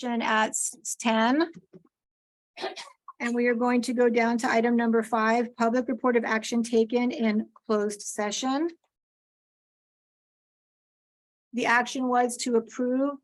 session at 6:10. And we are going to go down to item number 5, public report of action taken in closed session. The action was to approve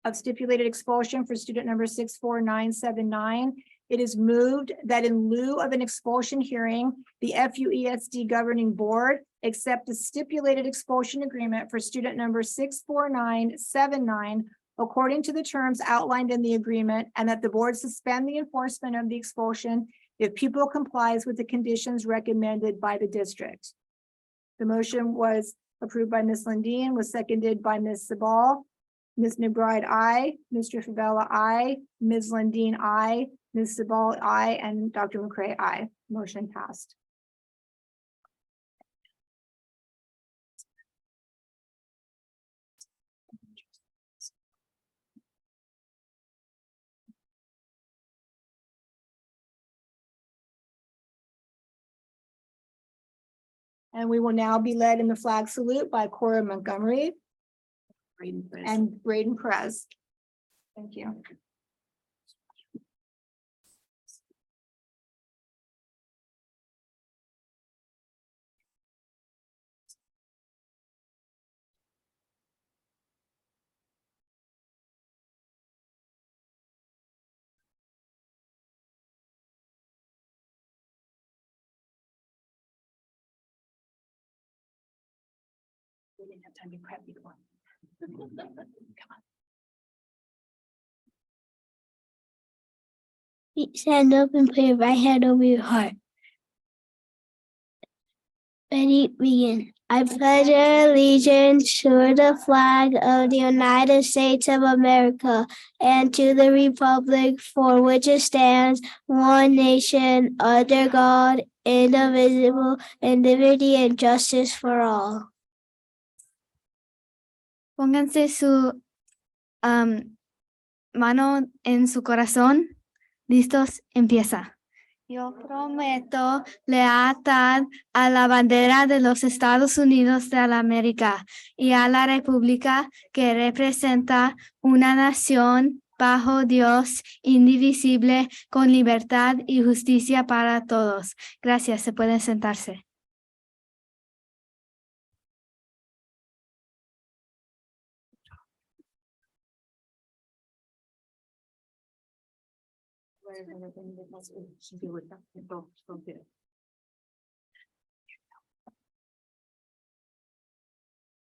of stipulated expulsion for student number 64979. It is moved that in lieu of an expulsion hearing, the FUESD governing board accept the stipulated expulsion agreement for student number 64979 according to the terms outlined in the agreement, and that the board suspend the enforcement of the expulsion if pupil complies with the conditions recommended by the district. The motion was approved by Ms. Lundeen, was seconded by Ms. Sabal. Ms. McBride, aye. Mr. Favela, aye. Ms. Lundeen, aye. Ms. Sabal, aye. And Dr. McCray, aye. Motion passed. And we will now be led in the flag salute by Cora Montgomery and Braden Perez. Thank you. We didn't have time to prep before. Come on. Stand up and put your right hand over your heart. Ready, begin. I pledge allegiance to the flag of the United States of America and to the republic for which it stands, one nation, under God, indivisible, and liberty and justice for all. Pónganse su mano en su corazón. Listos, empieza. Yo prometo lealtad a la bandera de los Estados Unidos de la América y a la república que representa una nación bajo Dios indivisible con libertad y justicia para todos. Gracias, se pueden sentarse.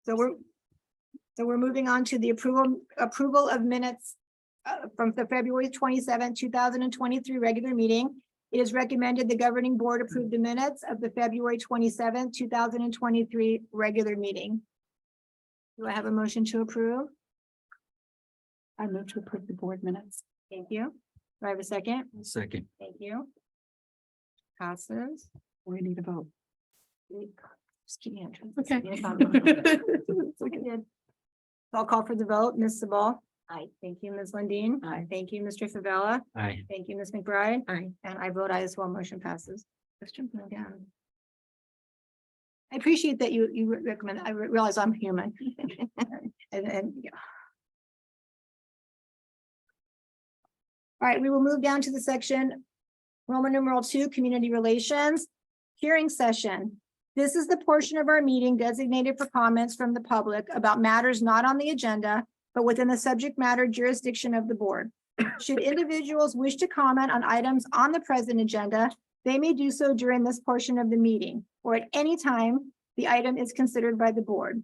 So we're moving on to the approval of minutes from the February 27, 2023 regular meeting. It is recommended the governing board approve the minutes of the February 27, 2023 regular meeting. Do I have a motion to approve? I move to approve the board minutes. Thank you. Do I have a second? Second. Thank you. Passes. We need a vote. Just keep me on. Okay. I'll call for the vote. Ms. Sabal. Aye. Thank you, Ms. Lundeen. Aye. Thank you, Mr. Favela. Aye. Thank you, Ms. McBride. Aye. And I vote aye as well. Motion passes. Question down. I appreciate that you recommend. I realize I'm human. and yeah. All right, we will move down to the section Roman numeral 2, community relations, hearing session. This is the portion of our meeting designated for comments from the public about matters not on the agenda, but within the subject matter jurisdiction of the board. Should individuals wish to comment on items on the present agenda, they may do so during this portion of the meeting or at any time the item is considered by the board.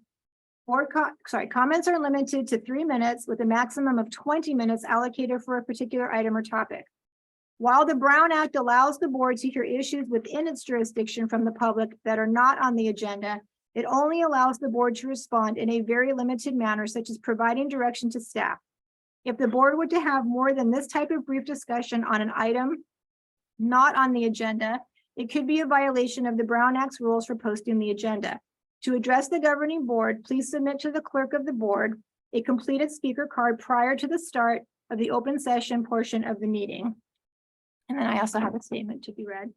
Comments are limited to 3 minutes with a maximum of 20 minutes allocated for a particular item or topic. While the Brown Act allows the board to hear issues within its jurisdiction from the public that are not on the agenda, it only allows the board to respond in a very limited manner, such as providing direction to staff. If the board were to have more than this type of brief discussion on an item not on the agenda, it could be a violation of the Brown Act's rules for posting the agenda. To address the governing board, please submit to the clerk of the board a completed speaker card prior to the start of the open session portion of the meeting. And then I also have a statement to be read.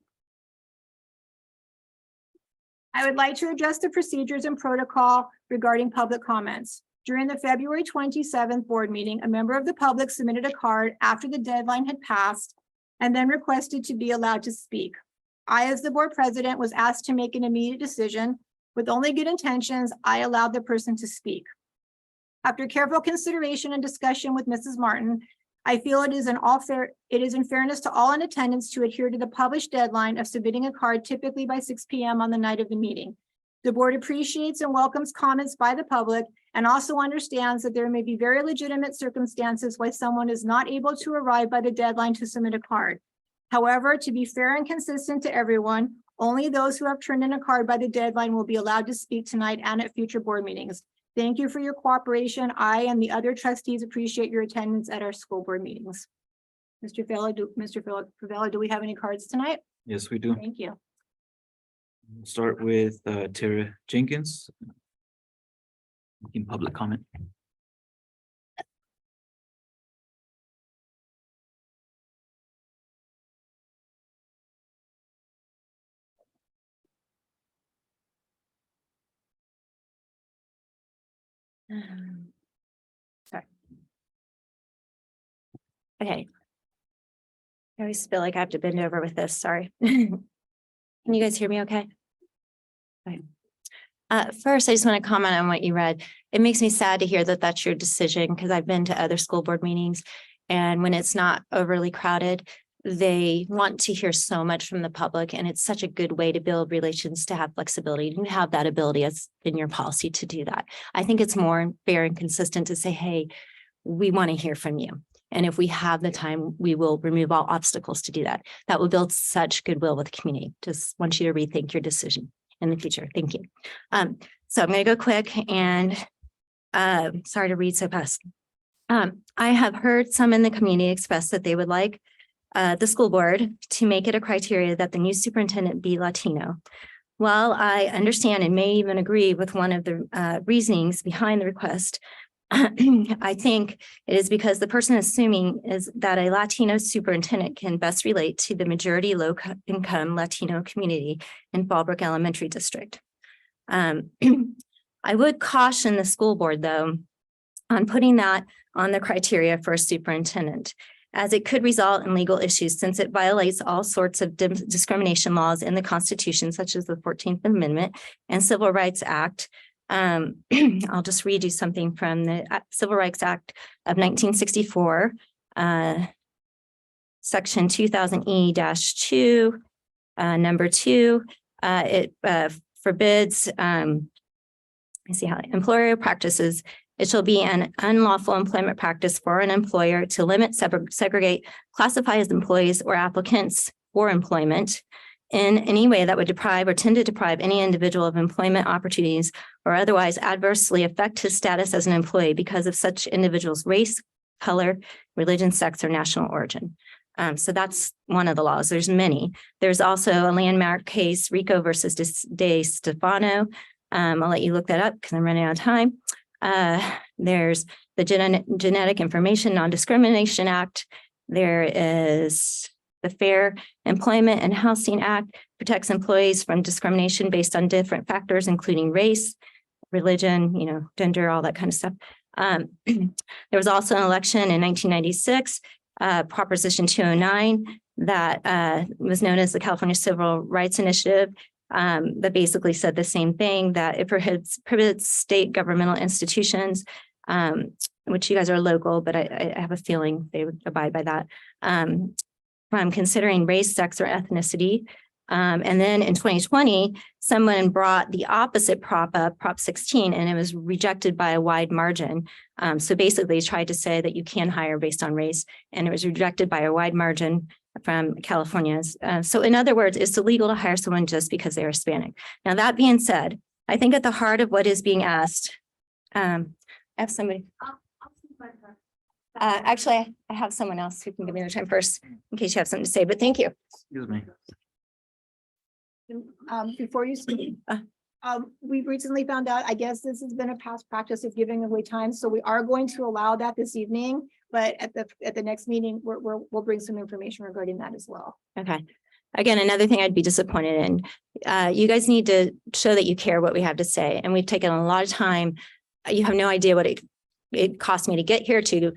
I would like to address the procedures and protocol regarding public comments. During the February 27th board meeting, a member of the public submitted a card after the deadline had passed and then requested to be allowed to speak. I, as the board president, was asked to make an immediate decision. With only good intentions, I allowed the person to speak. After careful consideration and discussion with Mrs. Martin, I feel it is in fairness to all in attendance to adhere to the published deadline of submitting a card typically by 6 p.m. on the night of the meeting. The board appreciates and welcomes comments by the public and also understands that there may be very legitimate circumstances why someone is not able to arrive by the deadline to submit a card. However, to be fair and consistent to everyone, only those who have turned in a card by the deadline will be allowed to speak tonight and at future board meetings. Thank you for your cooperation. I and the other trustees appreciate your attendance at our school board meetings. Mr. Favela, do we have any cards tonight? Yes, we do. Thank you. We'll start with Tara Jenkins. In public comment. Sorry. Okay. I always feel like I have to bend over with this. Sorry. Can you guys hear me okay? Okay. First, I just want to comment on what you read. It makes me sad to hear that that's your decision because I've been to other school board meetings, and when it's not overly crowded, they want to hear so much from the public, and it's such a good way to build relations, to have flexibility. You have that ability as in your policy to do that. I think it's more fair and consistent to say, hey, we want to hear from you. And if we have the time, we will remove all obstacles to do that. That will build such goodwill with the community. Just want you to rethink your decision in the future. Thank you. So I'm going to go quick and sorry to read so fast. I have heard some in the community express that they would like the school board to make it a criteria that the new superintendent be Latino. While I understand and may even agree with one of the reasonings behind the request, I think it is because the person assuming is that a Latino superintendent can best relate to the majority low-income Latino community in Fallbrook Elementary District. I would caution the school board, though, on putting that on the criteria for a superintendent, as it could result in legal issues since it violates all sorts of discrimination laws in the Constitution, such as the 14th Amendment and Civil Rights Act. I'll just read you something from the Civil Rights Act of 1964, Section 2000E-2, number 2. It forbids, let me see how employer practices. It shall be an unlawful employment practice for an employer to limit, segregate, classify as employees or applicants for employment in any way that would deprive or tend to deprive any individual of employment opportunities or otherwise adversely affect his status as an employee because of such individual's race, color, religion, sex, or national origin. So that's one of the laws. There's many. There's also a landmark case, Rico versus De Stefano. I'll let you look that up because I'm running out of time. There's the Genetic Information Non-Discrimination Act. There is the Fair Employment and Housing Act, protects employees from discrimination based on different factors, including race, religion, gender, all that kind of stuff. There was also an election in 1996, Proposition 209, that was known as the California Civil Rights Initiative, that basically said the same thing, that it prohibits state governmental institutions, which you guys are local, but I have a feeling they would abide by that, from considering race, sex, or ethnicity. And then in 2020, someone brought the opposite prop up, Prop 16, and it was rejected by a wide margin. So basically they tried to say that you can hire based on race, and it was rejected by a wide margin from California. So in other words, it's illegal to hire someone just because they're Hispanic. Now, that being said, I think at the heart of what is being asked, I have somebody. Actually, I have someone else who can give me the time first in case you have something to say, but thank you. Excuse me. Before you speak, we've recently found out, I guess this has been a past practice of giving away time, so we are going to allow that this evening, but at the next meeting, we'll bring some information regarding that as well. Okay. Again, another thing I'd be disappointed in, you guys need to show that you care what we have to say, and we've taken a lot of time you have no idea what it cost me to get here to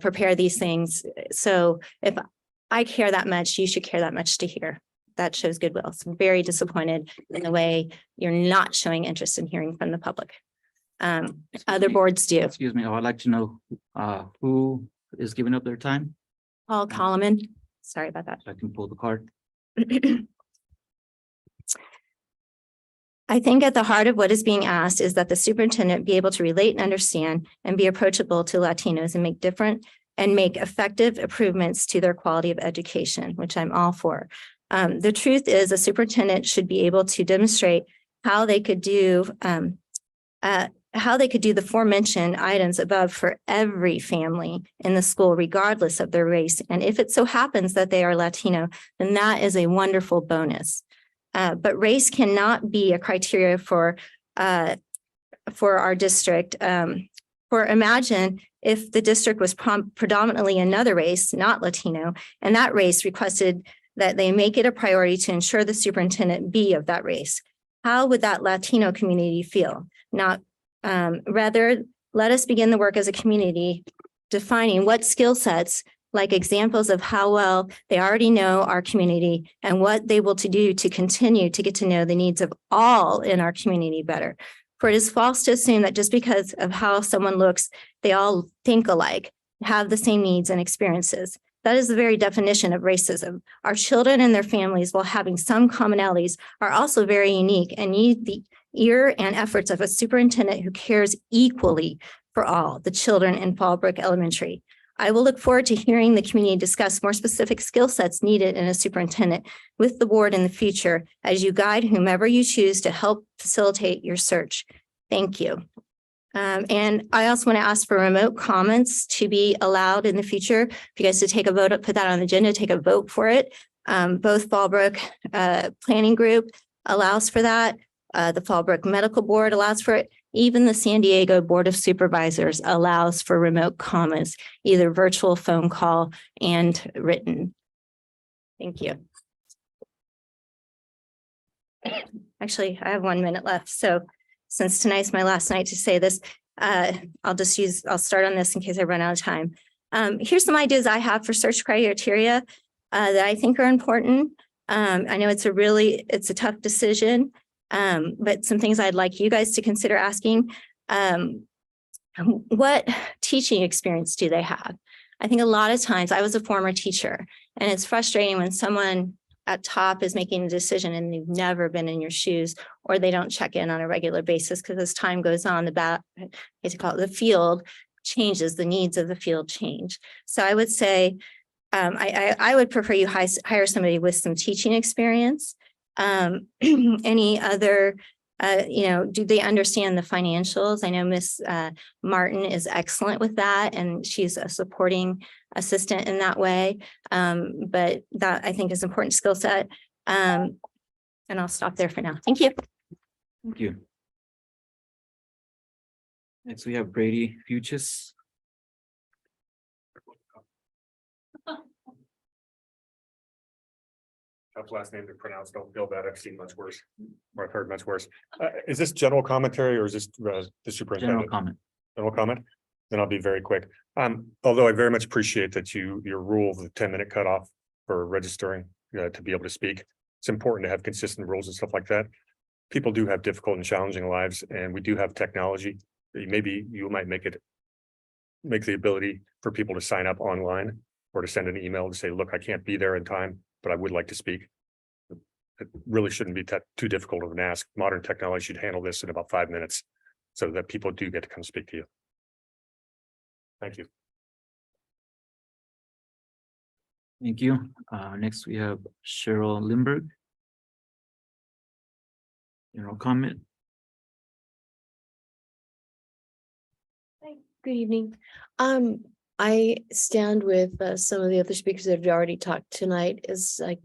prepare these things. So if I care that much, you should care that much to hear. That shows goodwill. So I'm very disappointed in the way you're not showing interest in hearing from the public. Other me. boards do. Excuse me, I'd like to know who is giving up their time, Paul Colliman, sorry about that. so I can pull the card. I think at the heart of what is being asked is that the superintendent be able to relate and understand and be approachable to Latinos and make effective improvements to their quality of education, which I'm all for. The truth is a superintendent should be able to demonstrate how they could do the aforementioned items above for every family in the school, regardless of their race. And if it so happens that they are Latino, then that is a wonderful bonus. But race cannot be a criteria for our district. Imagine if the district was predominantly another race, not Latino, and that race requested that they make it a priority to ensure the superintendent be of that race. How would that Latino community feel? Rather, let us begin the work as a community, defining what skill sets, like examples of how well they already know our community and what they will to do to continue to get to know the needs of all in our community better. For it is false to assume that just because of how someone looks, they all think alike, have the same needs and experiences. That is the very definition of racism. Our children and their families, while having some commonalities, are also very unique and need the ear and efforts of a superintendent who cares equally for all the children in Fallbrook Elementary. I will look forward to hearing the community discuss more specific skill sets needed in a superintendent with the board in the future as you guide whomever you choose to help facilitate your search. Thank you. And I also want to ask for remote comments to be allowed in the future. If you guys to take a vote, put that on the agenda, take a vote for it. Both Fallbrook Planning Group allows for that. The Fallbrook Medical Board allows for it. Even the San Diego Board of Supervisors allows for remote comments, either virtual, phone call, and written. Thank you. Actually, I have 1 minute left. So since tonight's my last night to say this, I'll start on this in case I run out of time. Here's some ideas I have for search criteria that I think are important. I know it's a tough decision. But some things I'd like you guys to consider asking, what teaching experience do they have? I think a lot of times I was a former teacher, and it's frustrating when someone at top is making a decision and they've never been in your shoes, or they don't check in on a regular basis, because as time goes on, the field changes, the needs of the field change. So I would say, I would prefer you hire somebody with some teaching experience. Any other, do they understand the financials? I know Miss Martin is excellent with that, and she's a supporting assistant in that way. But that I think is an important skill set. And I'll stop there for now. Thank you. Thank you. Next, we have Brady Fuchs. Tough last name to pronounce. Don't feel bad. I've seen much worse, or I've heard much worse. Is this general commentary or is this the superintendent? General comment. General comment? Then I'll be very quick. Although I very much appreciate that your rule of the 10-minute cutoff for registering to be able to speak. It's important to have consistent rules and stuff like that. People do have difficult and challenging lives, and we do have technology. Maybe you might make the ability for people to sign up online or to send an email to say, look, I can't be there in time, but I would like to speak. It really shouldn't be too difficult of an ask. Modern technology should handle this in about 5 minutes so that people do get to come speak to you. Thank you. Thank you. Next, we have Cheryl Lindbergh. General comment. Good evening. I stand with some of the other speakers that have already talked tonight. Is like,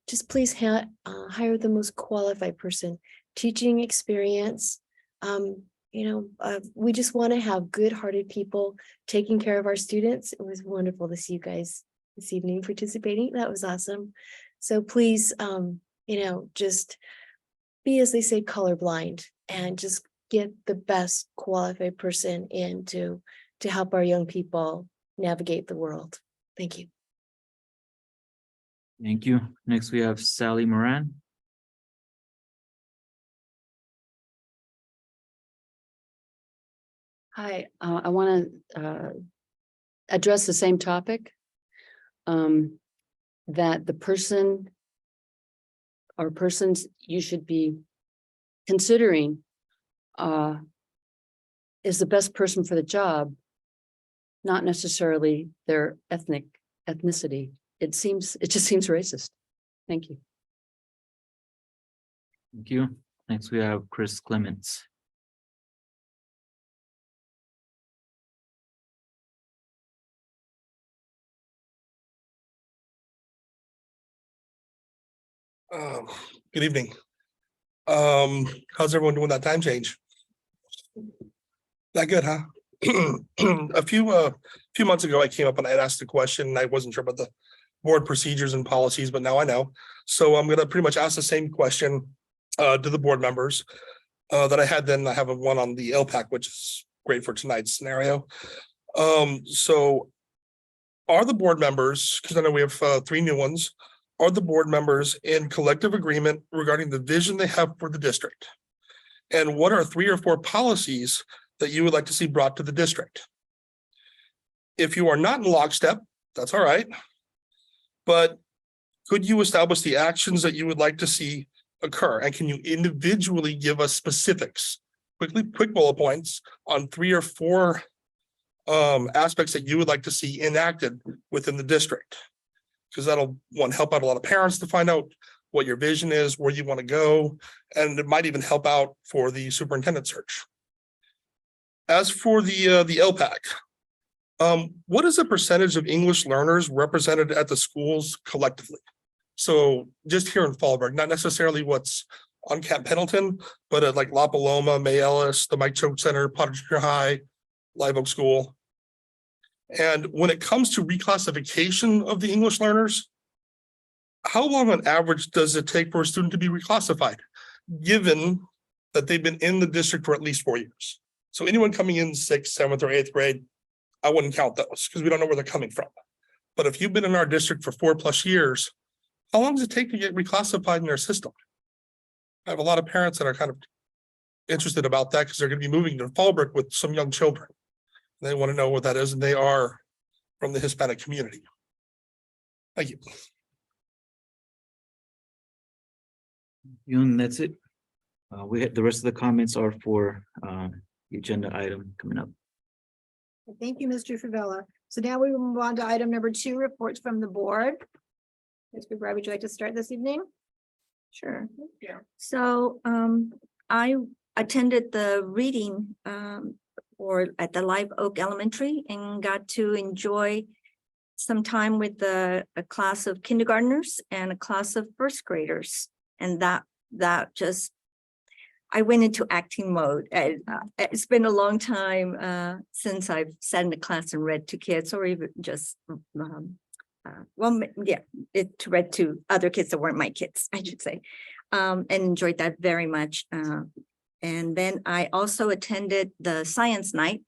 just please hire the most qualified person, teaching experience. We just want to have good-hearted people taking care of our students. It was wonderful to see you guys this evening participating. That was awesome. So please, just be, as they say, colorblind, and just get the best qualified person in to help our young people navigate the world. Thank you. Thank you. Next, we have Sally Moran. Hi, I want to address the same topic. That the person or persons you should be considering is the best person for the job, not necessarily their ethnicity. It just seems racist. Thank you. Thank you. Next, we have Chris Clements. Good evening. How's everyone doing that time change? That good, huh? A few months ago, I came up and I had asked a question and I wasn't sure about the board procedures and policies, but now I know. So I'm gonna pretty much ask the same question to the board members that I had then. I have one on the LPAC, which is great for tonight's scenario. So are the board members, because I know we have 3 new ones, are the board members in collective agreement regarding the vision they have for the district? And what are 3 or 4 policies that you would like to see brought to the district? If you are not in lockstep, that's all right. But could you establish the actions that you would like to see occur? And can you individually give us specifics, quick bullet points on 3 or 4 aspects that you would like to see enacted within the district? Because that'll help out a lot of parents to find out what your vision is, where you want to go, and it might even help out for the superintendent search. As for the LPAC, what is the percentage of English learners represented at the schools collectively? So just here in Fallbrook, not necessarily what's on Camp Pendleton, but at like La Paloma, May Ellis, the Mike Choate Center, Potter Junior High, Live Oak School. And when it comes to reclassification of the English learners, how long on average does it take for a student to be reclassified, given that they've been in the district for at least 4 years? So anyone coming in 6th, 7th, or 8th grade, I wouldn't count those because we don't know where they're coming from. But if you've been in our district for 4+ years, how long does it take to get reclassified in their system? I have a lot of parents that are kind of interested about that because they're going to be moving to Fallbrook with some young children. They want to know what that is, and they are from the Hispanic community. Thank you. And that's it. We had the rest of the comments are for the agenda item coming up. Thank you, Mr. Favela. So now we will move on to item number 2, reports from the board. Mr. Brad, would you like to start this evening? Sure. Yeah. So I attended the reading or at the Live Oak Elementary and got to enjoy some time with a class of kindergartners and a class of 1st graders. And that just, I went into acting mode. It's been a long time since I've sat in a class and read to kids, or even just, read to other kids that weren't my kids, I should say, and enjoyed that very much. And then I also attended the science night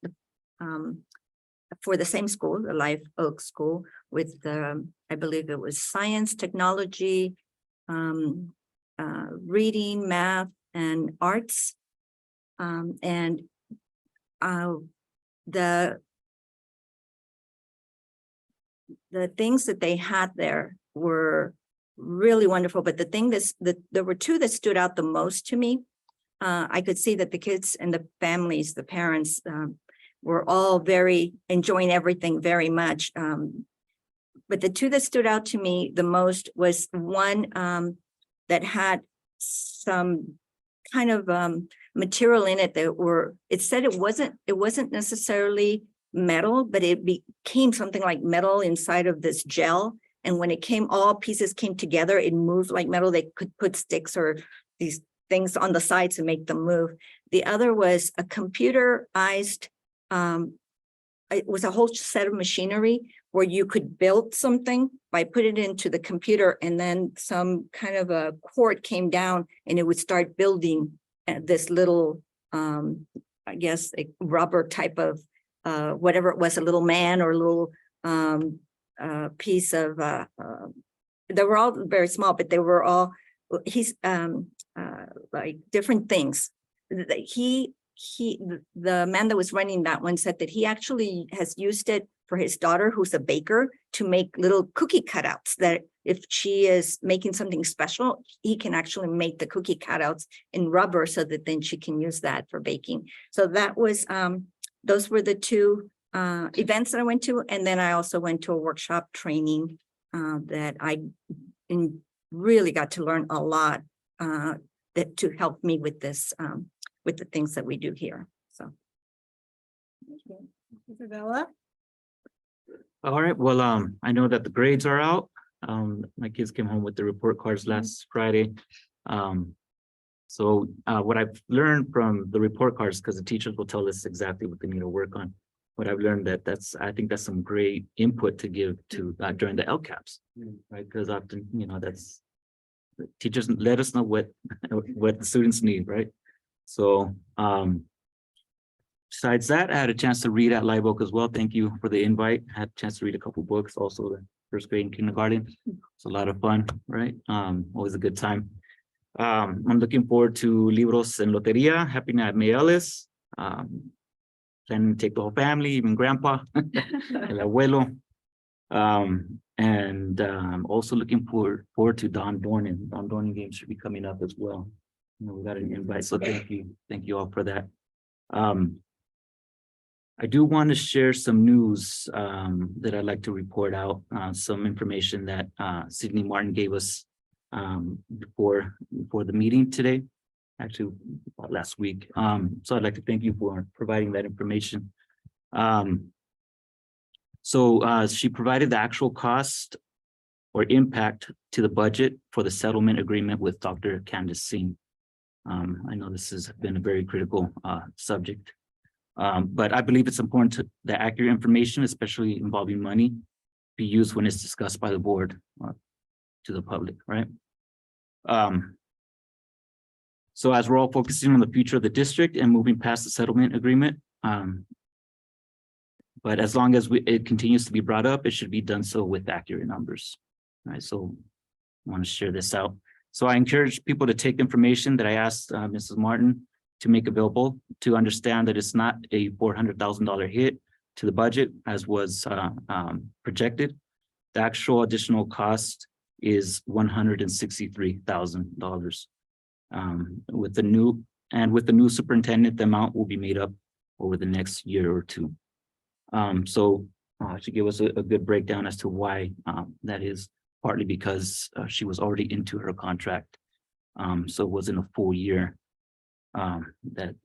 for the same school, the Live Oak School, with I believe it was science, technology, reading, math, and arts. And the things that they had there were really wonderful. But the thing that there were 2 that stood out the most to me. I could see that the kids and the families, the parents, were all very enjoying everything very much. But the 2 that stood out to me the most was one that had some kind of material in it that it said it wasn't necessarily metal, but it became something like metal inside of this gel. And when all pieces came together, it moved like metal. They could put sticks or these things on the sides to make them move. The other was a computerized, it was a whole set of machinery where you could build something by putting it into the computer, and then some kind of a cord came down and it would start building this little I guess, a rubber type of, whatever it was, a little man or a little, piece of, they were all very small, but they were all, he's, like different things. The man that was running that one said that he actually has used it for his daughter, who's a baker, to make little cookie cutouts, that if she is making something special, he can actually make the cookie cutouts in rubber so that then she can use that for baking. So that was, those were the two events that I went to. And then I also went to a workshop training that I really got to learn a lot that to help me with this, with the things that we do here. So. Thank you. Isabella? All right, well, I know that the grades are out. My kids came home with the report cards last Friday. So what I've learned from the report cards, because the teachers will tell us exactly what they need to work on. What I've learned I think that's some great input to give to during the LCAPs, right? Because often, that's the teachers let us know what the students need, right? So besides that, I had a chance to read at Live Oak as well. Thank you for the invite. I had a chance to read a couple books, also the first grade and kindergarten. It's a lot of fun, right? Always a good time. I'm looking forward to Libros en Loteria, happening at Mayales. Planning to take the whole family, even grandpa, el abuelo. And also looking forward to Don Dornan. Don Dornan game should be coming up as well. We got an invite, so thank you all for that. I do want to share some news that I'd like to report out, some information that Sydney Martin gave us before the meeting today, actually last week. So I'd like to thank you for providing that information. So she provided the actual cost or impact to the budget for the settlement agreement with Dr. Candace Singh. I know this has been a very critical subject, but I believe it's important to the accurate information, especially involving money, be used when it's discussed by the board to the public, right? So as we're all focusing on the future of the district and moving past the settlement agreement, but as long as it continues to be brought up, it should be done so with accurate numbers, right? So I want to share this out. So I encourage people to take information that I asked Mrs. Martin to make available, to understand that it's not a $400,000 hit to the budget as was projected. The actual additional cost is $163,000. With the new superintendent, the amount will be made up over the next year or two. So to give us a good breakdown as to why that is, partly because she was already into her contract. So it wasn't a full year that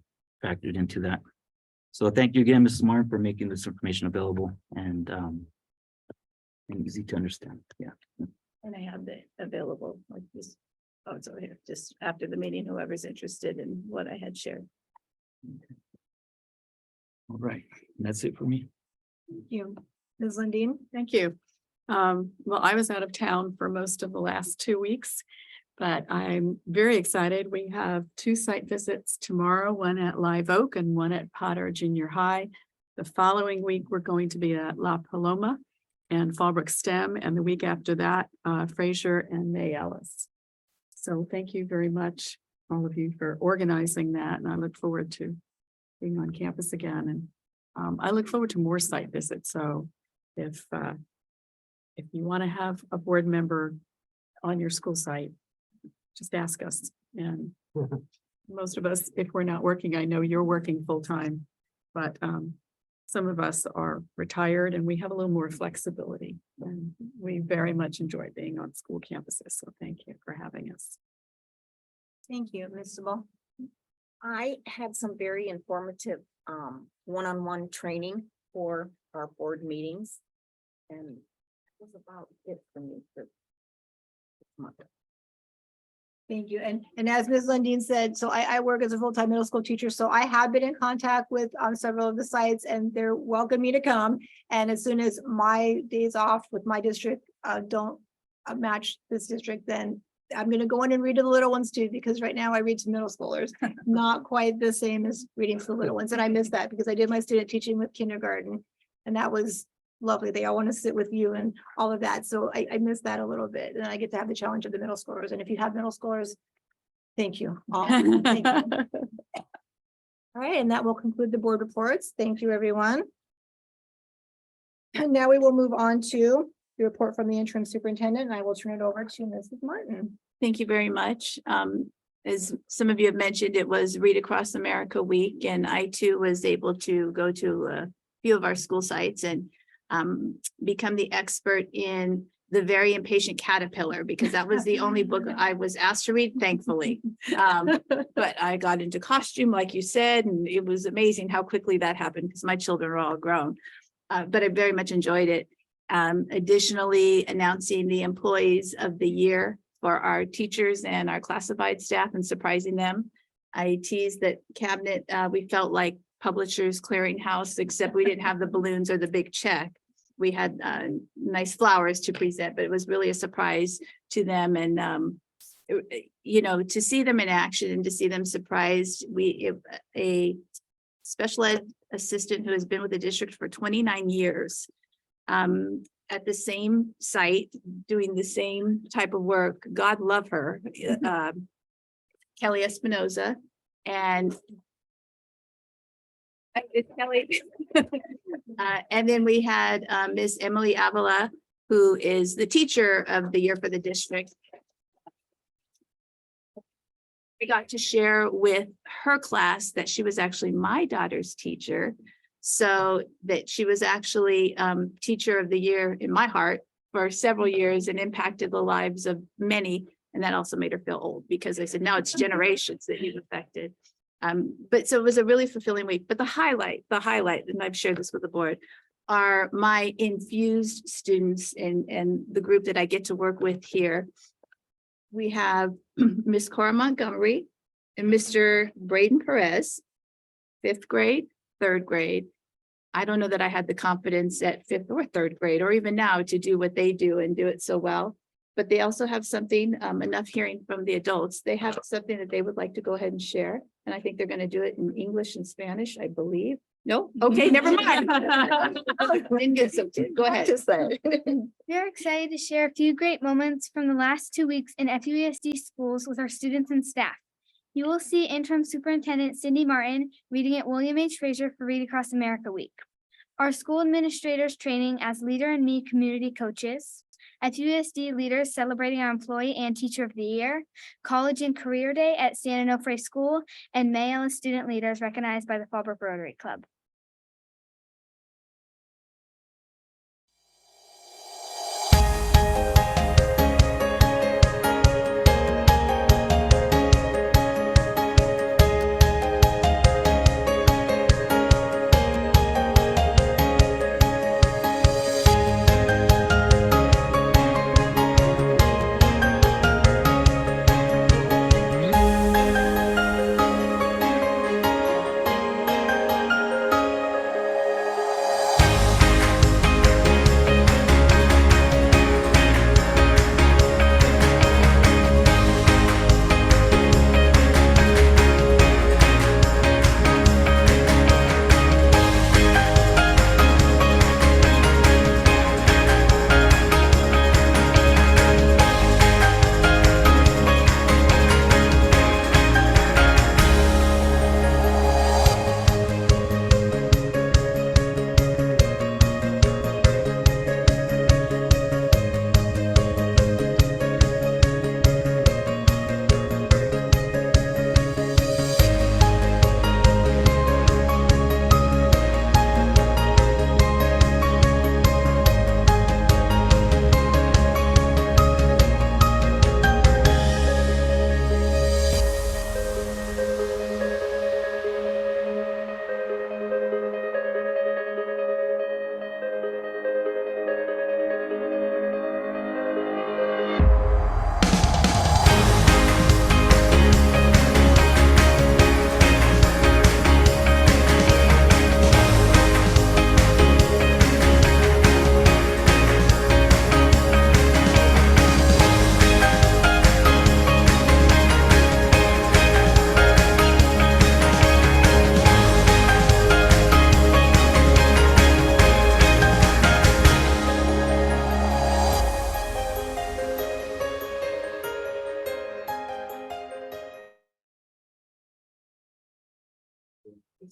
factored into that. So thank you again, Mrs. Martin, for making this information available and easy to understand. Yeah. And I have it available like this. Oh, it's over here, just after the meeting, whoever's interested in what I had shared. Okay. All right, that's it for me. Thank you. Ms. Lundin? Thank you. Well, I was out of town for most of the last 2 weeks, but I'm very excited. We have 2 site visits tomorrow, one at Live Oak and one at Potter Junior High. The following week, we're going to be at La Paloma and Fallbrook STEM, and the week after that, Fraser and May Ellis. So thank you very much, all of you, for organizing that, and I look forward to being on campus again. And I look forward to more site visits. So if you want to have a board member on your school site, just ask us. And most of us, if we're not working, I know you're working full time, but some of us are retired and we have a little more flexibility. And we very much enjoy being on school campuses. So thank you for having us. Thank you, Ms. Sabal. I had some very informative one-on-one training for our board meetings. And that was about it for me for this month. Thank you. And as Ms. Lundin said, so I work as a full-time middle school teacher, so I have been in contact with several of the sites and they're welcome me to come. And as soon as my days off with my district don't match this district, then I'm gonna go in and read to the little ones too, because right now I read to middle schoolers, not quite the same as reading to the little ones. And I miss that because I did my student teaching with kindergarten. And that was lovely. They all want to sit with you and all of that. So I miss that a little bit. And I get to have the challenge of the middle schoolers. And if you have middle schoolers, thank you. all. Thank you. All right, and that will conclude the board reports. Thank you, everyone. And now we will move on to the report from the interim superintendent, and I will turn it over to Mrs. Martin. Thank you very much. As some of you have mentioned, it was Read Across America Week, and I too was able to go to a few of our school sites and become the expert in The Very Impatient Caterpillar, because that was the only book I was asked to read, thankfully. But I got into costume, like you said, and it was amazing how quickly that happened because my children are all grown. But I very much enjoyed it. Additionally, announcing the employees of the year for our teachers and our classified staff and surprising them. I teased that cabinet, we felt like Publishers Clearinghouse, except we didn't have the balloons or the big check. We had nice flowers to present, but it was really a surprise to them. And, you know, to see them in action and to see them surprised, a special ed assistant who has been with the district for 29 years at the same site, doing the same type of work. God love her, Kelly Espinoza. And it's Kelly. And then we had Miss Emily Avila, who is the teacher of the year for the district. I got to share with her class that she was actually my daughter's teacher. So that she was actually teacher of the year in my heart for several years and impacted the lives of many. And that also made her feel old because I said, now it's generations that you've affected. But so it was a really fulfilling week. But the highlight, and I've shared this with the board, are my infused students and the group that I get to work with here. We have Miss Cora Montgomery and Mr. Braden Perez, 5th grade, 3rd grade. I don't know that I had the confidence at 5th or 3rd grade, or even now, to do what they do and do it so well. But they also have something, enough hearing from the adults. They have something that they would like to go ahead and share. And I think they're going to do it in English and Spanish, I believe. No? Okay, never mind. Didn't get so, go ahead. We're excited to share a few great moments from the last 2 weeks in FUESD schools with our students and staff. You will see Interim Superintendent Cindy Martin reading at William H. Fraser for Read Across America Week. Our school administrators training as Leader in Me community coaches. FUESD leaders celebrating our Employee and Teacher of the Year. College and Career Day at San Onofre School. And male and student leaders recognized by the Fallbrook Rotary Club.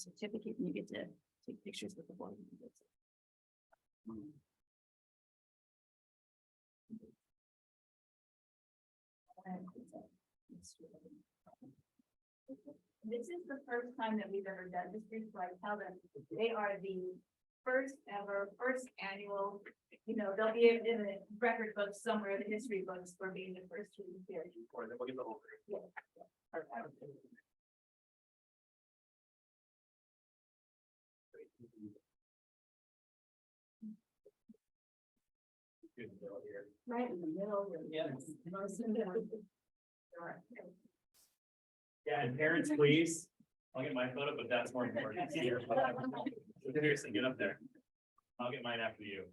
certificate and you get to take pictures with the board. This is the first time that we've ever done this, so I tell them they are the first ever, first annual, you know, they'll be in the record books somewhere, the history books for being the first to be here. Or then we'll get the whole thing. Right in the middle. Yeah. Yeah, and parents, please, I'll get my photo, but that's more important. Seriously, get up there. I'll get mine after you.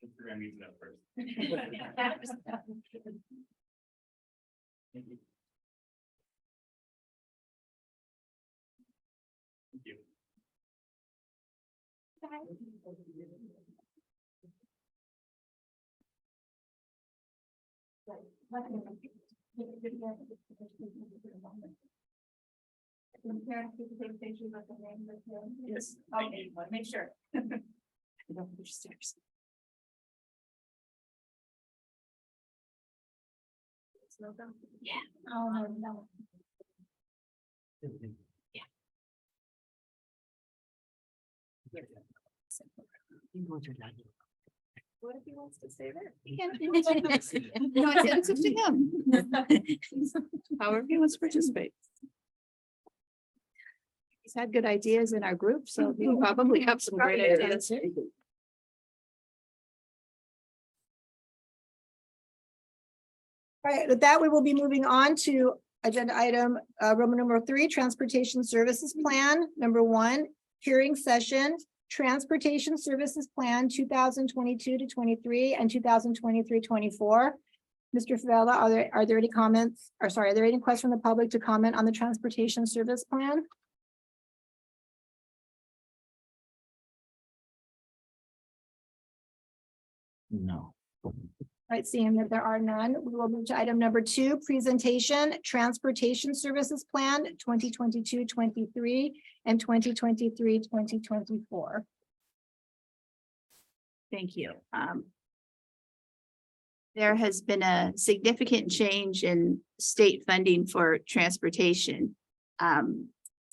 Instagram needs to know first. Thank you. Thank you. Yes. Okay, want to make sure. Don't push stairs. Yeah. Oh, no. What if he wants to stay there? He can. No, it's up to him. However he wants to participate. He's had good ideas in our group, so he'll probably have some great ideas. All right, with that, we will be moving on to agenda item Roman numeral 3, Transportation Services Plan. Number 1, hearing session, Transportation Services Plan 2022 to 23 and 2023-24. Mr. Favela, are there any comments? Or sorry, are there any questions from the public to comment on the Transportation Service Plan? No. All right, seeing that there are none, we will move to item number 2, presentation, Transportation Services Plan 2022-23 and 2023-2024. Thank you. There has been a significant change in state funding for transportation.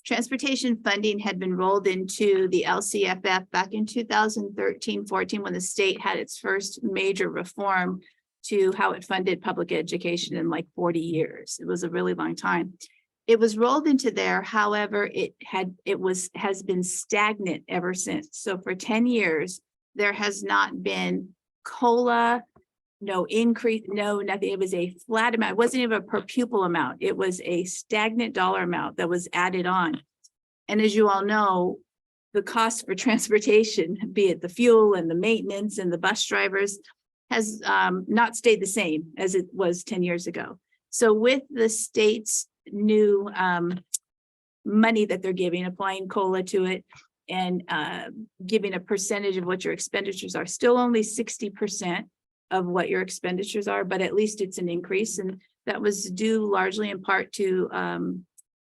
Transportation funding had been rolled into the LCFF back in 2013-14 when the state had its first major reform to how it funded public education in like 40 years. It was a really long time. It was rolled into there. However, has been stagnant ever since. So for 10 years, there has not been COLA, no increase, no nothing. It was a flat amount. It wasn't even a per pupil amount. It was a stagnant dollar amount that was added on. And as you all know, the cost for transportation, be it the fuel and the maintenance and the bus drivers, has not stayed the same as it was 10 years ago. So with the state's new money that they're giving, applying COLA to it, and giving a percentage of what your expenditures are, still only 60% of what your expenditures are, but at least it's an increase. And that was due largely in part to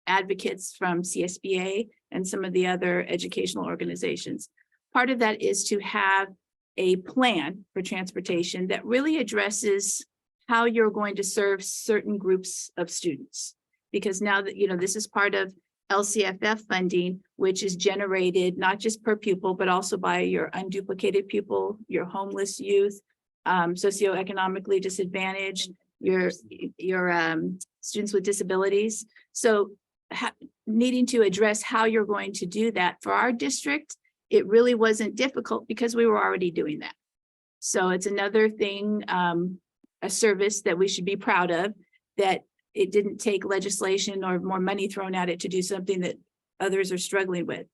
advocates from CSBA and some of the other educational organizations. Part of that is to have a plan for transportation that really addresses how you're going to serve certain groups of students. Because now that, you know, this is part of LCFF funding, which is generated not just per pupil, but also by your unduplicated pupil, your homeless youth, socioeconomically disadvantaged, your students with disabilities. So needing to address how you're going to do that for our district, it really wasn't difficult because we were already doing that. So it's another thing, a service that we should be proud of, that it didn't take legislation or more money thrown at it to do something that others are struggling with.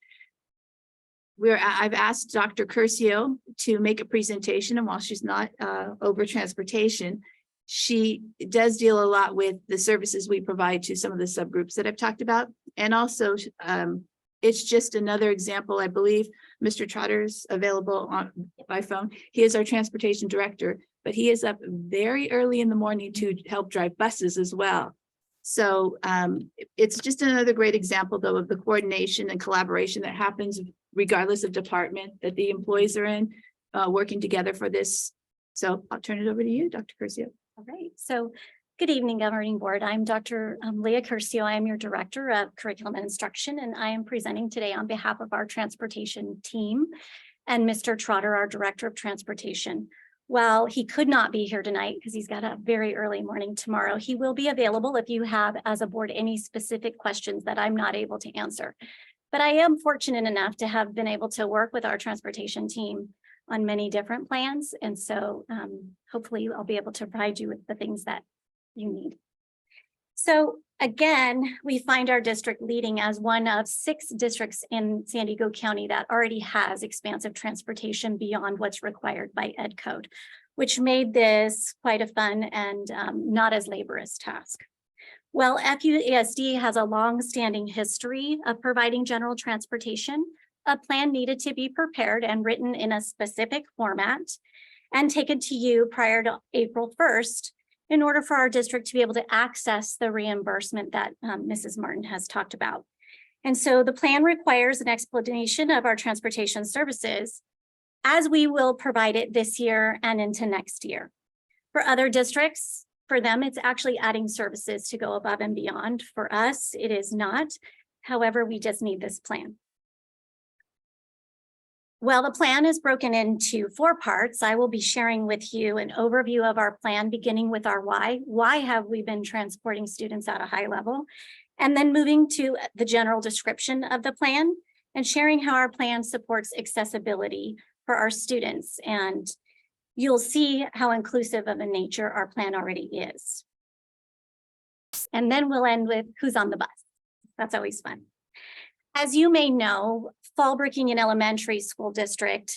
I've asked Dr. Curcio to make a presentation, and while she's not over transportation, she does deal a lot with the services we provide to some of the subgroups that I've talked about. And also, it's just another example. I believe Mr. Trotter's available by phone. He is our transportation director, but he is up very early in the morning to help drive buses as well. So it's just another great example though of the coordination and collaboration that happens regardless of department that the employees are in, working together for this. So I'll turn it over to you, Dr. Curcio. All right, so good evening, Governing Board. I'm Dr. Leah Curcio. I am your Director of Curriculum and Instruction, and I am presenting today on behalf of our transportation team and Mr. Trotter, our Director of Transportation. While he could not be here tonight because he's got a very early morning tomorrow, he will be available if you have, as a board, any specific questions that I'm not able to answer. But I am fortunate enough to have been able to work with our transportation team on many different plans. And so hopefully I'll be able to provide you with the things that you need. So again, we find our district leading as one of 6 districts in San Diego County that already has expansive transportation beyond what's required by Ed Code, which made this quite a fun and not as laborious task. Well, FUESD has a long-standing history of providing general transportation. A plan needed to be prepared and written in a specific format and taken to you prior to April 1st in order for our district to be able to access the reimbursement that Mrs. Martin has talked about. And so the plan requires an explanation of our transportation services as we will provide it this year and into next year. For other districts, for them, it's actually adding services to go above and beyond. For us, it is not. However, we just need this plan. Well, the plan is broken into 4 parts. I will be sharing with you an overview of our plan, beginning with our why. Why have we been transporting students at a high level? And then moving to the general description of the plan and sharing how our plan supports accessibility for our students. And you'll see how inclusive of a nature our plan already is. And then we'll end with who's on the bus. That's always fun. As you may know, Fallbrook Union Elementary School District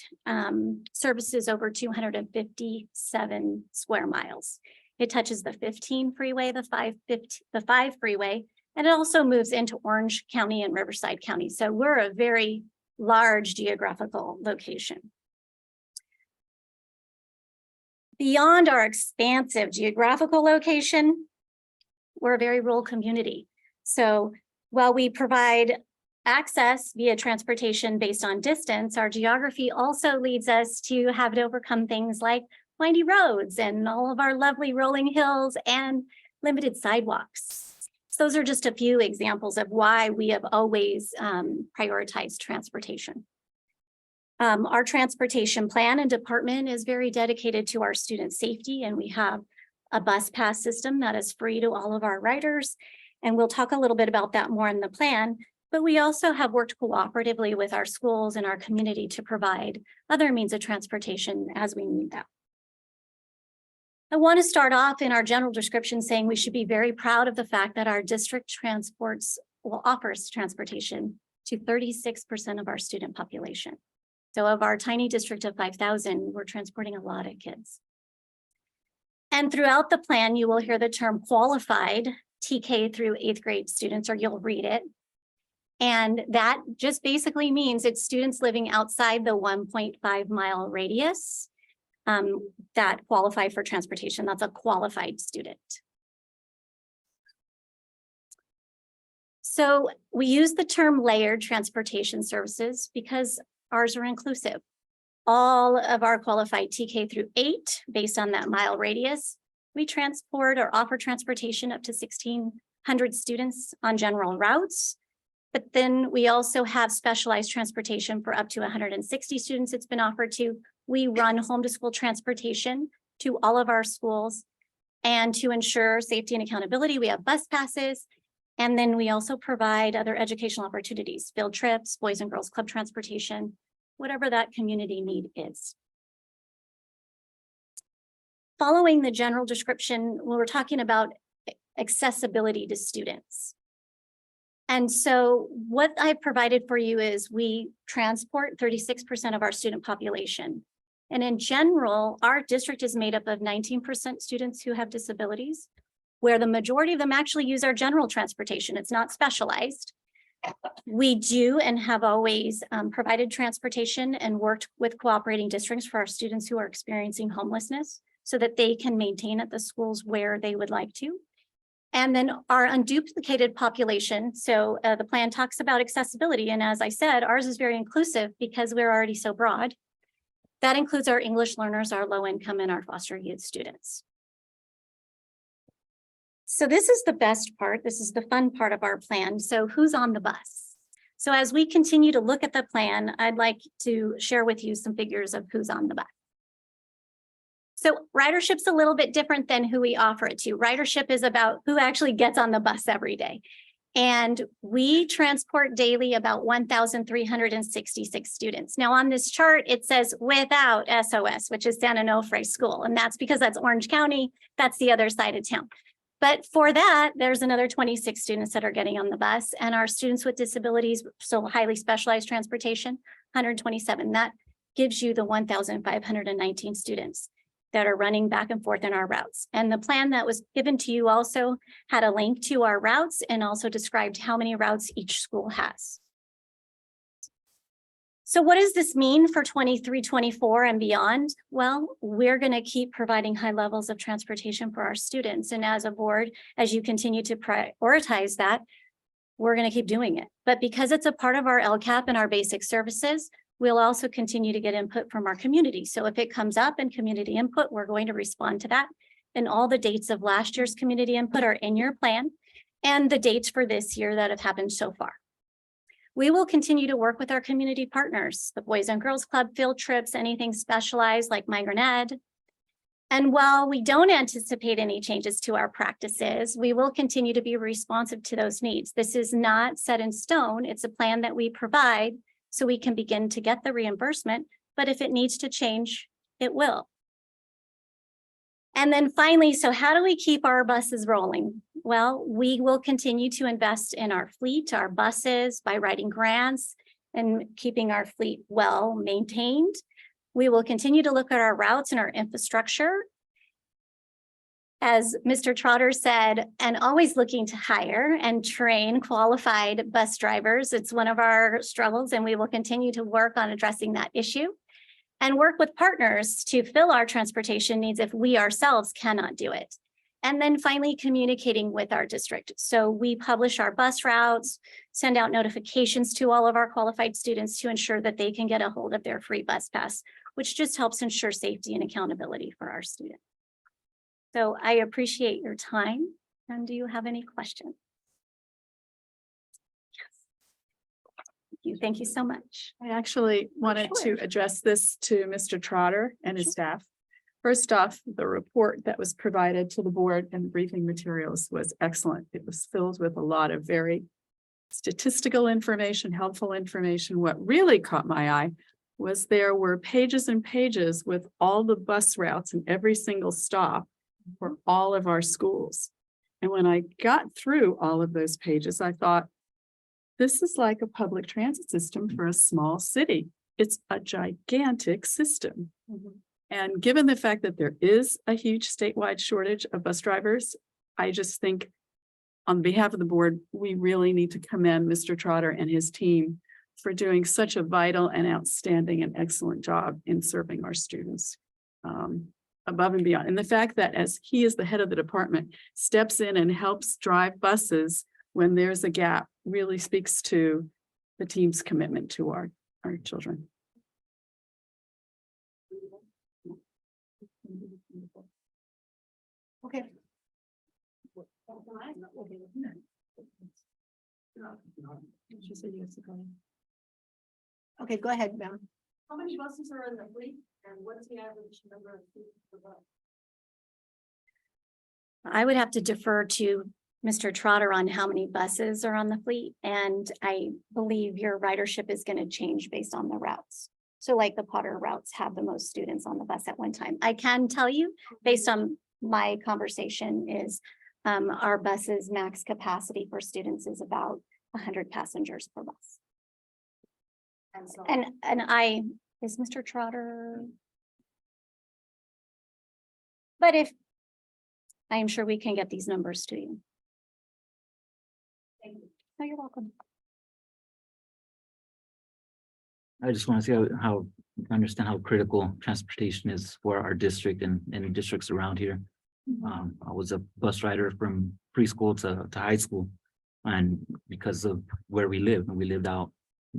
services over 257 square miles. It touches the 15 freeway, the 5 freeway, and it also moves into Orange County and Riverside County. So we're a very large geographical location. Beyond our expansive geographical location, we're a very rural community. So while we provide access via transportation based on distance, our geography also leads us to have to overcome things like windy roads and all of our lovely rolling hills and limited sidewalks. So those are just a few examples of why we have always prioritized transportation. Our transportation plan and department is very dedicated to our student safety, and we have a bus pass system that is free to all of our riders. And we'll talk a little bit about that more in the plan. But we also have worked cooperatively with our schools and our community to provide other means of transportation as we need them. I want to start off in our general description saying we should be very proud of the fact that our district offers transportation to 36% of our student population. So of our tiny district of 5,000, we're transporting a lot of kids. And throughout the plan, you will hear the term qualified TK through 8th grade students, or you'll read it. And that just basically means it's students living outside the 1.5 mile radius that qualify for transportation. That's a qualified student. So we use the term layered transportation services because ours are inclusive. All of our qualified TK through 8, based on that mile radius, we transport or offer transportation up to 1,600 students on general routes. But then we also have specialized transportation for up to 160 students it's been offered to. We run home to school transportation to all of our schools. And to ensure safety and accountability, we have bus passes. And then we also provide other educational opportunities, field trips, Boys and Girls Club transportation, whatever that community need is. Following the general description, we're talking about accessibility to students. And so what I provided for you is we transport 36% of our student population. And in general, our district is made up of 19% students who have disabilities, where the majority of them actually use our general transportation. It's not specialized. We do and have always provided transportation and worked with cooperating districts for our students who are experiencing homelessness so that they can maintain at the schools where they would like to. And then our unduplicated population. So the plan talks about accessibility. And as I said, ours is very inclusive because we're already so broad. That includes our English learners, our low income, and our foster youth students. So this is the best part. This is the fun part of our plan. So who's on the bus? So as we continue to look at the plan, I'd like to share with you some figures of who's on the bus. So ridership's a little bit different than who we offer it to. Ridership is about who actually gets on the bus every day. And we transport daily about 1,366 students. Now on this chart, it says without SOS, which is San Onofre School. And that's because that's Orange County. That's the other side of town. But for that, there's another 26 students that are getting on the bus, and our students with disabilities, so highly specialized transportation, 127. That gives you the 1,519 students that are running back and forth in our routes. And the plan that was given to you also had a link to our routes and also described how many routes each school has. So what does this mean for 23-24 and beyond? Well, we're going to keep providing high levels of transportation for our students. And as a board, as you continue to prioritize that, we're going to keep doing it. But because it's a part of our LCAP and our basic services, we'll also continue to get input from our community. So if it comes up in community input, we're going to respond to that. And all the dates of last year's community input are in your plan and the dates for this year that have happened so far. We will continue to work with our community partners, the Boys and Girls Club, field trips, anything specialized like Migrant Ed. And while we don't anticipate any changes to our practices, we will continue to be responsive to those needs. This is not set in stone. It's a plan that we provide so we can begin to get the reimbursement, but if it needs to change, it will. And then finally, so how do we keep our buses rolling? Well, we will continue to invest in our fleet, our buses, by writing grants and keeping our fleet well maintained. We will continue to look at our routes and our infrastructure. As Mr. Trotter said, and always looking to hire and train qualified bus drivers. It's one of our struggles, and we will continue to work on addressing that issue and work with partners to fill our transportation needs if we ourselves cannot do it. And then finally, communicating with our district. So we publish our bus routes, send out notifications to all of our qualified students to ensure that they can get a hold of their free bus pass, which just helps ensure safety and accountability for our students. So I appreciate your time. And do you have any questions? Yes. Thank you so much. I actually wanted to address this to Mr. Trotter and his staff. First off, the report that was provided to the board and briefing materials was excellent. It was filled with a lot of very statistical information, helpful information. What really caught my eye was there were pages and pages with all the bus routes and every single stop for all of our schools. And when I got through all of those pages, I thought, this is like a public transit system for a small city. It's a gigantic system. And given the fact that there is a huge statewide shortage of bus drivers, I just think on behalf of the board, we really need to commend Mr. Trotter and his team for doing such a vital and outstanding and excellent job in serving our students. Above and beyond. And the fact that as he is the head of the department, steps in and helps drive buses when there's a gap really speaks to the team's commitment to our children. Okay. Okay, go ahead, ma'am. How many buses are in the fleet and what's the average number of students per bus? I would have to defer to Mr. Trotter on how many buses are on the fleet. And I believe your ridership is going to change based on the routes. So like the Potter routes have the most students on the bus at one time. I can tell you based on my conversation is our bus's max capacity for students is about 100 passengers per bus. And so And is Mr. Trotter? But if, I am sure we can get these numbers to you. thank you. No, you're welcome. I just want to see how understand how critical transportation is for our district and districts around here. I was a bus rider from preschool to high school. And because of where we live, and we lived out,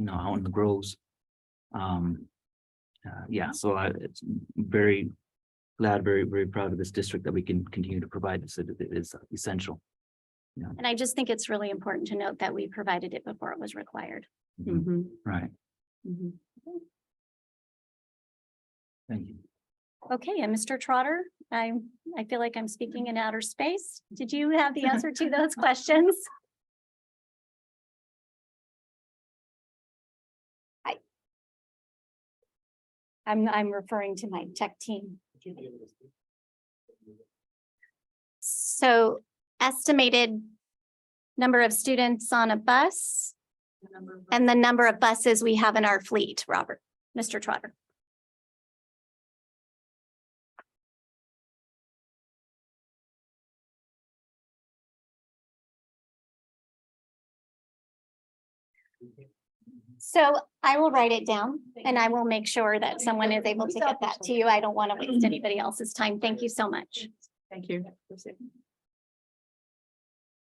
out in the groves. Yeah, so it's very glad, very, very proud of this district that we can continue to provide this. It is essential. And I just think it's really important to note that we provided it before it was required. Right. Mhm. Thank you. Okay, and Mr. Trotter, I feel like I'm speaking in outer space. Did you have the answer to those questions? I'm referring to my tech team. So estimated number of students on a bus and the number of buses we have in our fleet, Robert, Mr. Trotter. So I will write it down and I will make sure that someone is able to get that to you. I don't want to waste anybody else's time. Thank you so much. Thank you.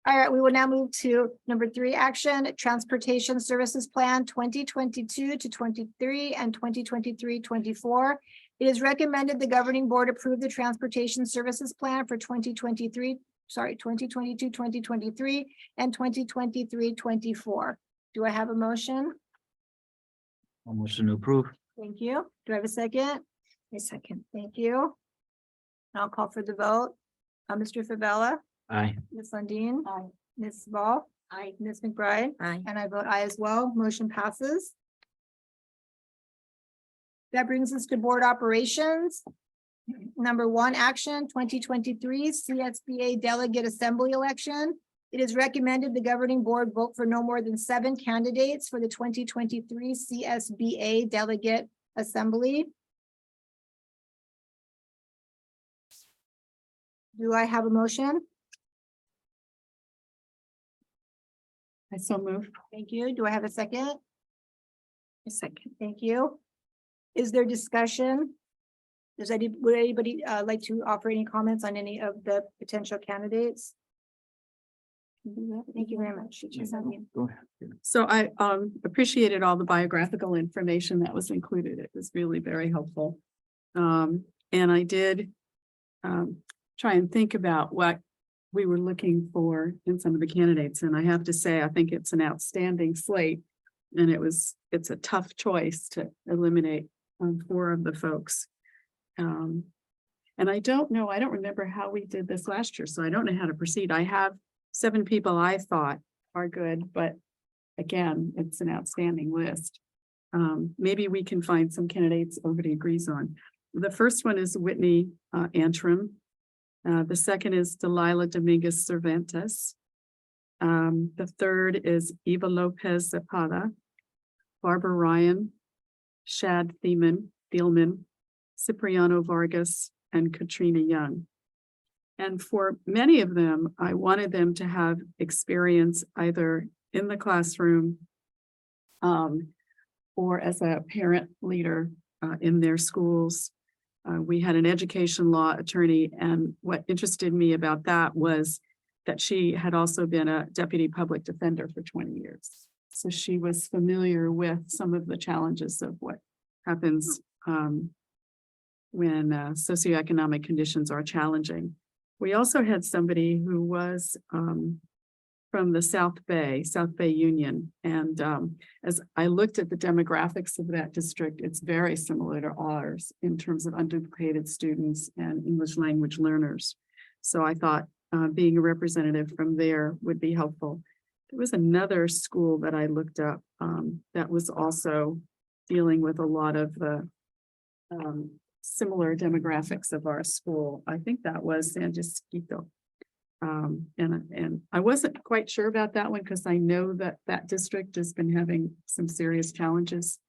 All right, we will now move to number 3, action, Transportation Services Plan 2022 to 23 and 2023-24. It is recommended the governing board approve the Transportation Services Plan for 2022, 2023, and 2023-24. Do I have a motion? A motion to approve. Thank you. Do I have a second? A second. Thank you. I'll call for the vote. Mr. Favela, Aye. Ms. Lundin. Aye. Ms. Ball. Aye. Ms. McBride. Aye. And I vote aye as well. Motion passes. That brings us to board operations. Number 1, action 2023 CSBA delegate assembly election. It is recommended the governing board vote for no more than 7 candidates for the 2023 CSBA delegate assembly. Do I have a motion? I so move. Thank you. Do I have a second? A second. Thank you. Is there discussion? Would anybody like to offer any comments on any of the potential candidates? Thank you very much. Go ahead. So I appreciated all the biographical information that was included. It was really very helpful. And I did try and think about what we were looking for in some of the candidates. And I have to say, I think it's an outstanding slate. And it's a tough choice to eliminate 4 of the folks. And I don't remember how we did this last year, so I don't know how to proceed. I have 7 people I thought are good, but again, it's an outstanding list. Maybe we can find some candidates everybody agrees on. The first one is Whitney Antrim. The second is Delilah Dominguez Cervantes. The third is Eva Lopez Zapata, Barbara Ryan, Shad Thielman, Cipriano Vargas, and Katrina Young. And for many of them, I wanted them to have experience either in the classroom or as a parent leader in their schools. We had an education law attorney, and what interested me about that was that she had also been a deputy public defender for 20 years. So she was familiar with some of the challenges of what happens when socioeconomic conditions are challenging. We also had somebody who was from the South Bay Union. And as I looked at the demographics of that district, it's very similar to ours in terms of unduplicated students and English language learners. So I thought being a representative from there would be helpful. There was another school that I looked up that was also dealing with a lot of the similar demographics of our school. I think that was San Jacinto. And I wasn't quite sure about that one because I know that that district has been having some serious challenges.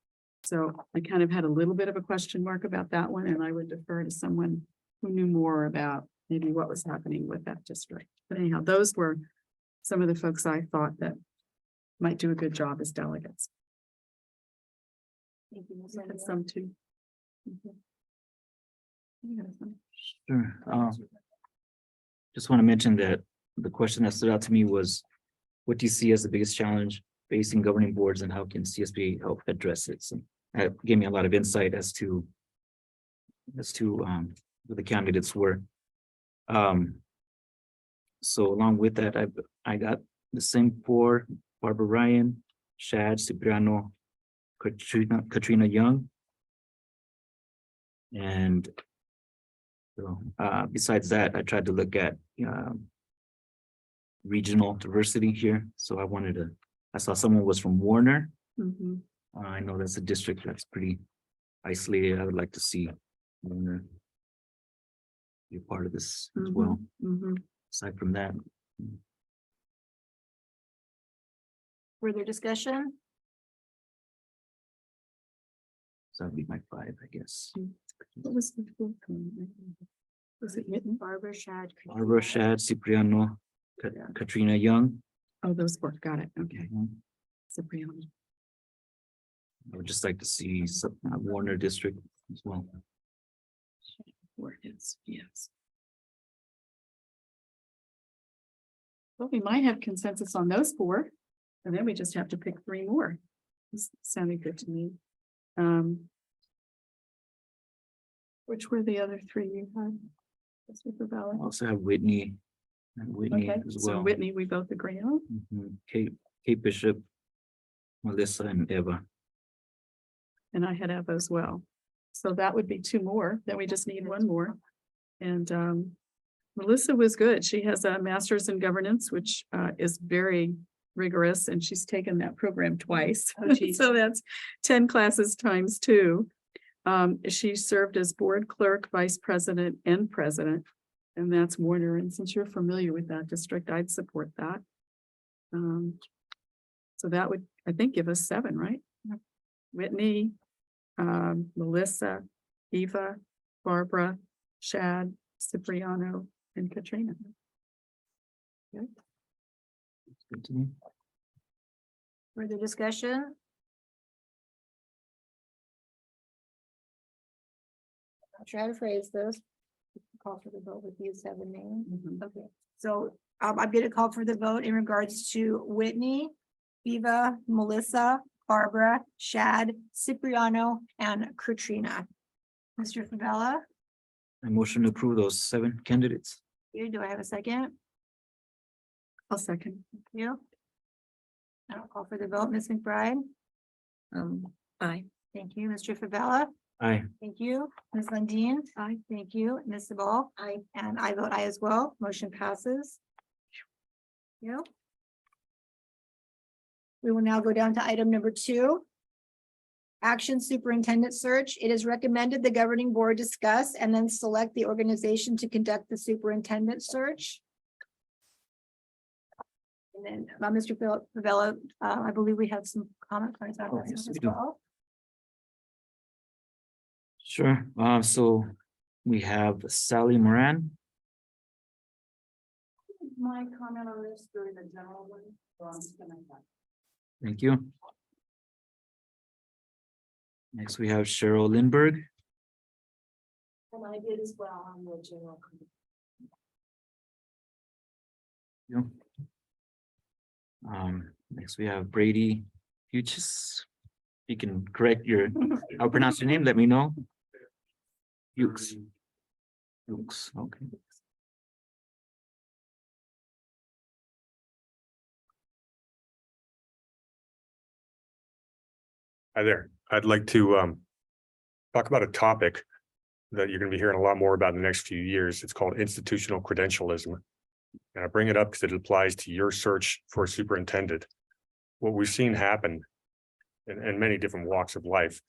So I kind of had a little bit of a question mark about that one, and I would defer to someone who knew more about maybe what was happening with that district. But anyhow, those were some of the folks I thought that might do a good job as delegates. Thank you, Ms. I had Lundin. some too. Sure. just want to mention that the question that stood out to me was, what do you see as the biggest challenge facing governing boards and how can CSBA help address it? So that gave me a lot of insight as to who the candidates were. So along with that, I got the same four: Barbara Ryan, Shad Cipriano, Katrina Young. And so, besides that, I tried to look at regional diversity here. So I saw someone was from Warner. Mhm. I know that's a district that's pretty isolated. I would like to see Warner be a part of this as well. Mhm. Aside from that, Further discussion? so that'd be my five, I guess. What was the fourth one? Was it Mitten? Barbara, Shad. Barbara, Shad, Cipriano, Katrina Young. Oh, those four. Got it. Okay. Mhm. Cipriano. I would just like to see some Warner district as well. Four hits, yes. Well, we might have consensus on those four, and then we just have to pick three more. This sounded good to me. Which were the other three you had? I also have Whitney. And Whitney Okay, as so well. Whitney, we both agree on. Mhm. Kate Bishop, Melissa and Eva. And I had Eva as well. So that would be two more, then we just need one more. And Melissa was good. She has a master's in governance, which is very rigorous, and she's taken that program twice. Oh, geez. So that's 10 classes times 2. She served as board clerk, vice president, and president. And that's Warner. And since you're familiar with that district, I'd support that. So that would, I think, give us 7, right? Whitney, Melissa, Eva, Barbara, Shad, Cipriano, and Katrina. Good to me. Further discussion? I'll try to phrase this. Call for the vote with you 7 names. Okay, so I'm gonna call for the vote in regards to Whitney, Eva, Melissa, Barbara, Shad, Cipriano, and Katrina. Mr. Favela, I motion to approve those 7 candidates. do I have a second? I'll second. Thank you. I'll call for the vote. Ms. McBride? Aye. Thank you. Mr. Favela? Aye. Thank you. Ms. Lundin? Aye. Thank you. Ms. Sabal? Aye. And I vote aye as well. Motion passes. Yeah. We will now go down to item number 2. Action Superintendent Search. It is recommended the governing board discuss and then select the organization to conduct the superintendent search. And then, Mr. Favela, I believe we have some comment cards on Oh, this yes, one we as do. well. Sure. So we have Sally Moran. My comment on this during the general one, so I'm just gonna. Thank you. Next, we have Cheryl Lindbergh. And I did as well on the general. You. Next we have Brady Hughes. You can correct I'll pronounce your name, let me know. Hughes. Hughes, okay. Hi there. I'd like to talk about a topic that you're going to be hearing a lot more about in the next few years. It's called institutional credentialism. And I bring it up because it applies to your search for a superintendent. What we've seen happen in many different walks of life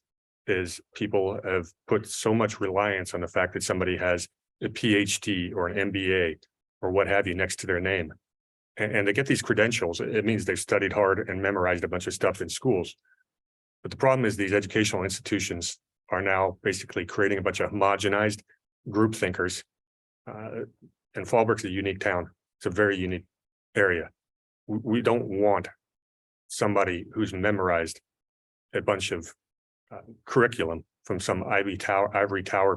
is people have put so much reliance on the fact that somebody has a PhD or an MBA or what have you next to their name. And they get these credentials. It means they've studied hard and memorized a bunch of stuff in schools. But the problem is these educational institutions are now basically creating a bunch of homogenized group thinkers. And Fallbrook's a unique town. It's a very unique area. We don't want somebody who's memorized a bunch of curriculum from some ivory tower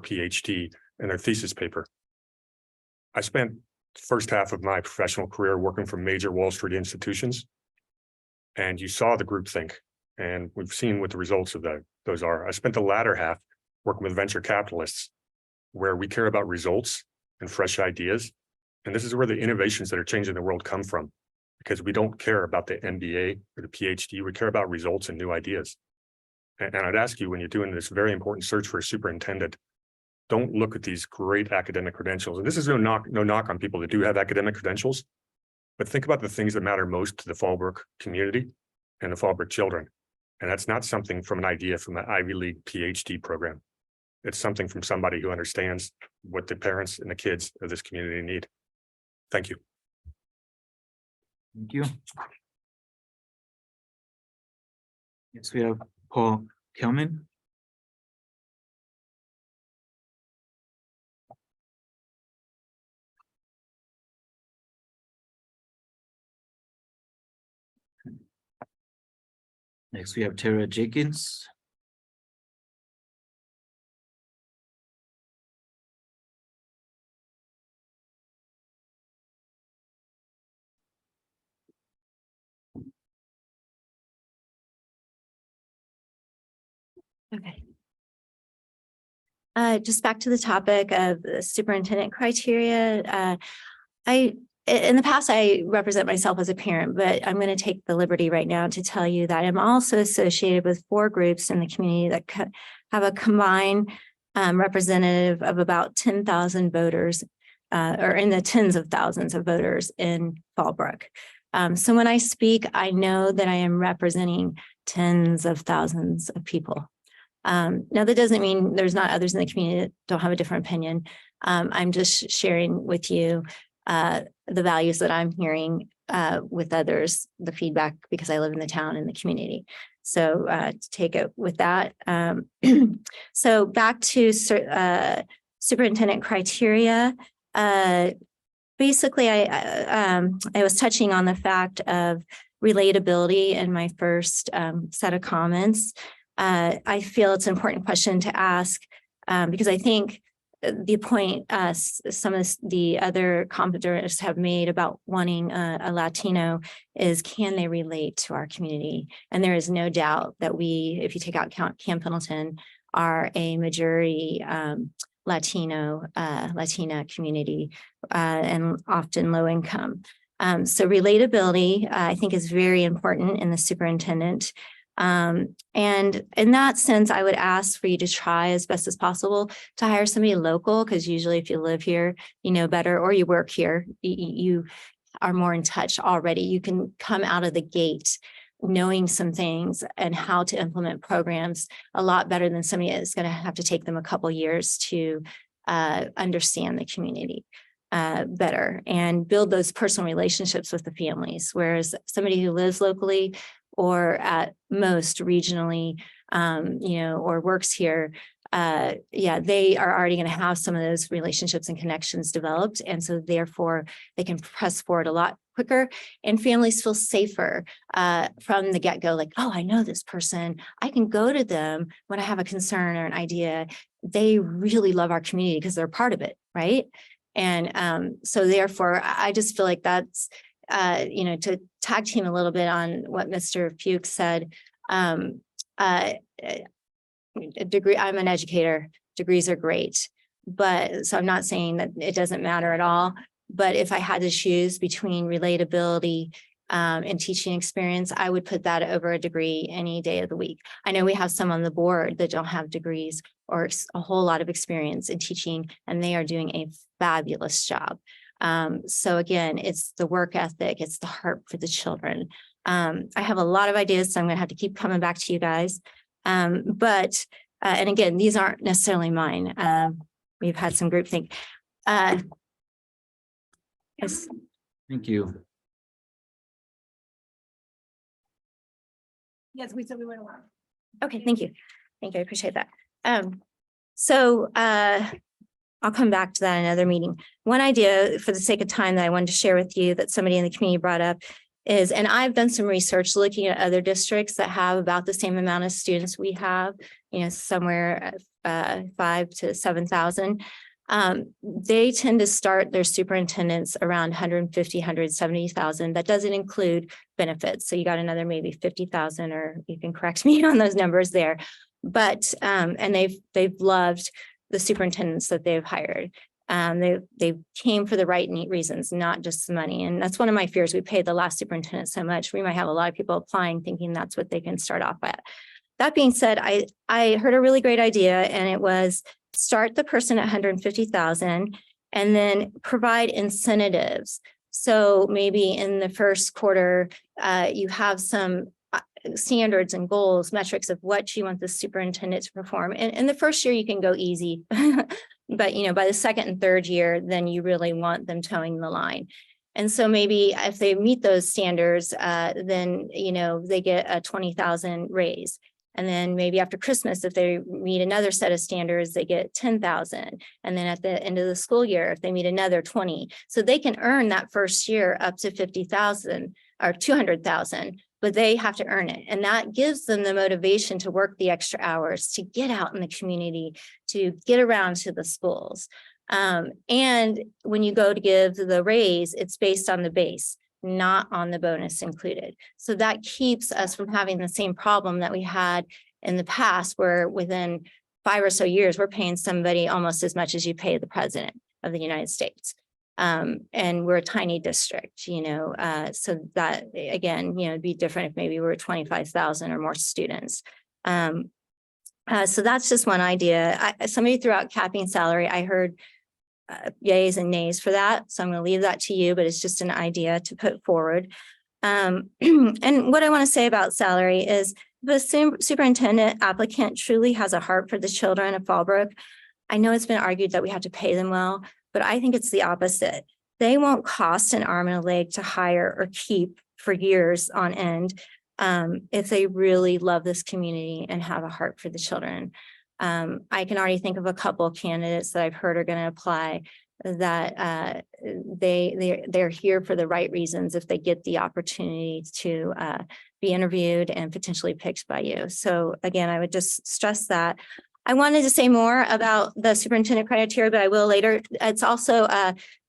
PhD in their thesis paper. I spent first half of my professional career working for major Wall Street institutions. And you saw the groupthink, and we've seen what the results of those are. I spent the latter half working with venture capitalists, where we care about results and fresh ideas. And this is where the innovations that are changing the world come from, because we don't care about the MBA or the PhD. We care about results and new ideas. And I'd ask you, when you're doing this very important search for a superintendent, don't look at these great academic credentials. And this is no knock on people that do have academic credentials, but think about the things that matter most to the Fallbrook community and the Fallbrook children. And that's not something from an idea from an Ivy League PhD program. It's something from somebody who understands what the parents and the kids of this community need. Thank you. Thank you. Next, we have Paul Kelman. Next, we have Tara Jenkins. Okay. Just back to the topic of the superintendent criteria. In the past, I represent myself as a parent, but I'm going to take the liberty right now to tell you that I'm also associated with 4 groups in the community that have a combined representative of about 10,000 voters, or in the tens of thousands of voters in Fallbrook. So when I speak, I know that I am representing tens of thousands of people. Now, that doesn't mean there's not others in the community that don't have a different opinion. I'm just sharing with you the values that I'm hearing with others, the feedback, because I live in the town and the community. So to take it with that. So back to superintendent criteria. Basically, I was touching on the fact of relatability in my first set of comments. I feel it's an important question to ask because I think the point some of the other commenters have made about wanting a Latino is, can they relate to our community? And there is no doubt that we, if you take out Camp Pendleton, are a majority Latina community and often low income. So relatability, I think, is very important in the superintendent. And in that sense, I would ask for you to try as best as possible to hire somebody local, because usually if you live here, you know better, or you work here, you are more in touch already. You can come out of the gate knowing some things and how to implement programs a lot better than somebody that's going to have to take them a couple years to understand the community better and build those personal relationships with the families. Whereas somebody who lives locally or at most regionally, or works here, they are already going to have some of those relationships and connections developed. And so therefore they can press forward a lot quicker, and families feel safer from the get-go, like, oh, I know this person. I can go to them when I have a concern or an idea. They really love our community because they're part of it, right? And so therefore, I just feel like that's, to tag team a little bit on what Mr. Fuchs said, a degree, I'm an educator, degrees are great, but so I'm not saying that it doesn't matter at all. But if I had to choose between relatability and teaching experience, I would put that over a degree any day of the week. I know we have some on the board that don't have degrees or a whole lot of experience in teaching, and they are doing a fabulous job. So again, it's the work ethic, it's the heart for the children. I have a lot of ideas, so I'm going to have to keep coming back to you guys. And again, these aren't necessarily mine. We've had some groupthink. Yes. Thank you. Yes, we said we went along. Okay, thank you. Thank you. I appreciate that. I'll come back to that in another meeting. One idea, for the sake of time, that I wanted to share with you that somebody in the community brought up is, and I've done some research looking at other districts that have about the same amount of students we have, somewhere 5,000 to 7,000. They tend to start their superintendents around 150, 170,000. That doesn't include benefits. So you got another maybe 50,000, or you can correct me on those numbers there. But, and they've loved the superintendents that they've hired. They came for the right neat reasons, not just the money. And that's one of my fears. We paid the last superintendent so much. We might have a lot of people applying thinking that's what they can start off at. That being said, I heard a really great idea, and it was start the person at 150,000 and then provide incentives. So maybe in the first quarter, you have some standards and goals, metrics of what you want the superintendent to perform. And in the first year, you can go easy. But, you know, by the second and third year, then you really want them towing the line. And so maybe if they meet those standards, then, you know, they get a 20,000 raise. And then maybe after Christmas, if they meet another set of standards, they get 10,000. And then at the end of the school year, if they meet another 20, so they can earn that first year up to 50,000 or 200,000, but they have to earn it. And that gives them the motivation to work the extra hours, to get out in the community, to get around to the schools. And when you go to give the raise, it's based on the base, not on the bonus included. So that keeps us from having the same problem that we had in the past, where within 5 or so years, we're paying somebody almost as much as you pay the president of the United States. And we're a tiny district, you know, so that again, you know, it'd be different if maybe we were 25,000 or more students. So that's just one idea. Somebody threw out capping salary. I heard yays and nays for that. So I'm going to leave that to you, but it's just an idea to put forward. And what I want to say about salary is the superintendent applicant truly has a heart for the children of Fallbrook. I know it's been argued that we have to pay them well, but I think it's the opposite. They won't cost an arm and a leg to hire or keep for years on end if they really love this community and have a heart for the children. I can already think of a couple of candidates that I've heard are going to apply that they're here for the right reasons if they get the opportunity to be interviewed and potentially picked by you. So again, I would just stress that. I wanted to say more about the superintendent criteria, but I will later. It's also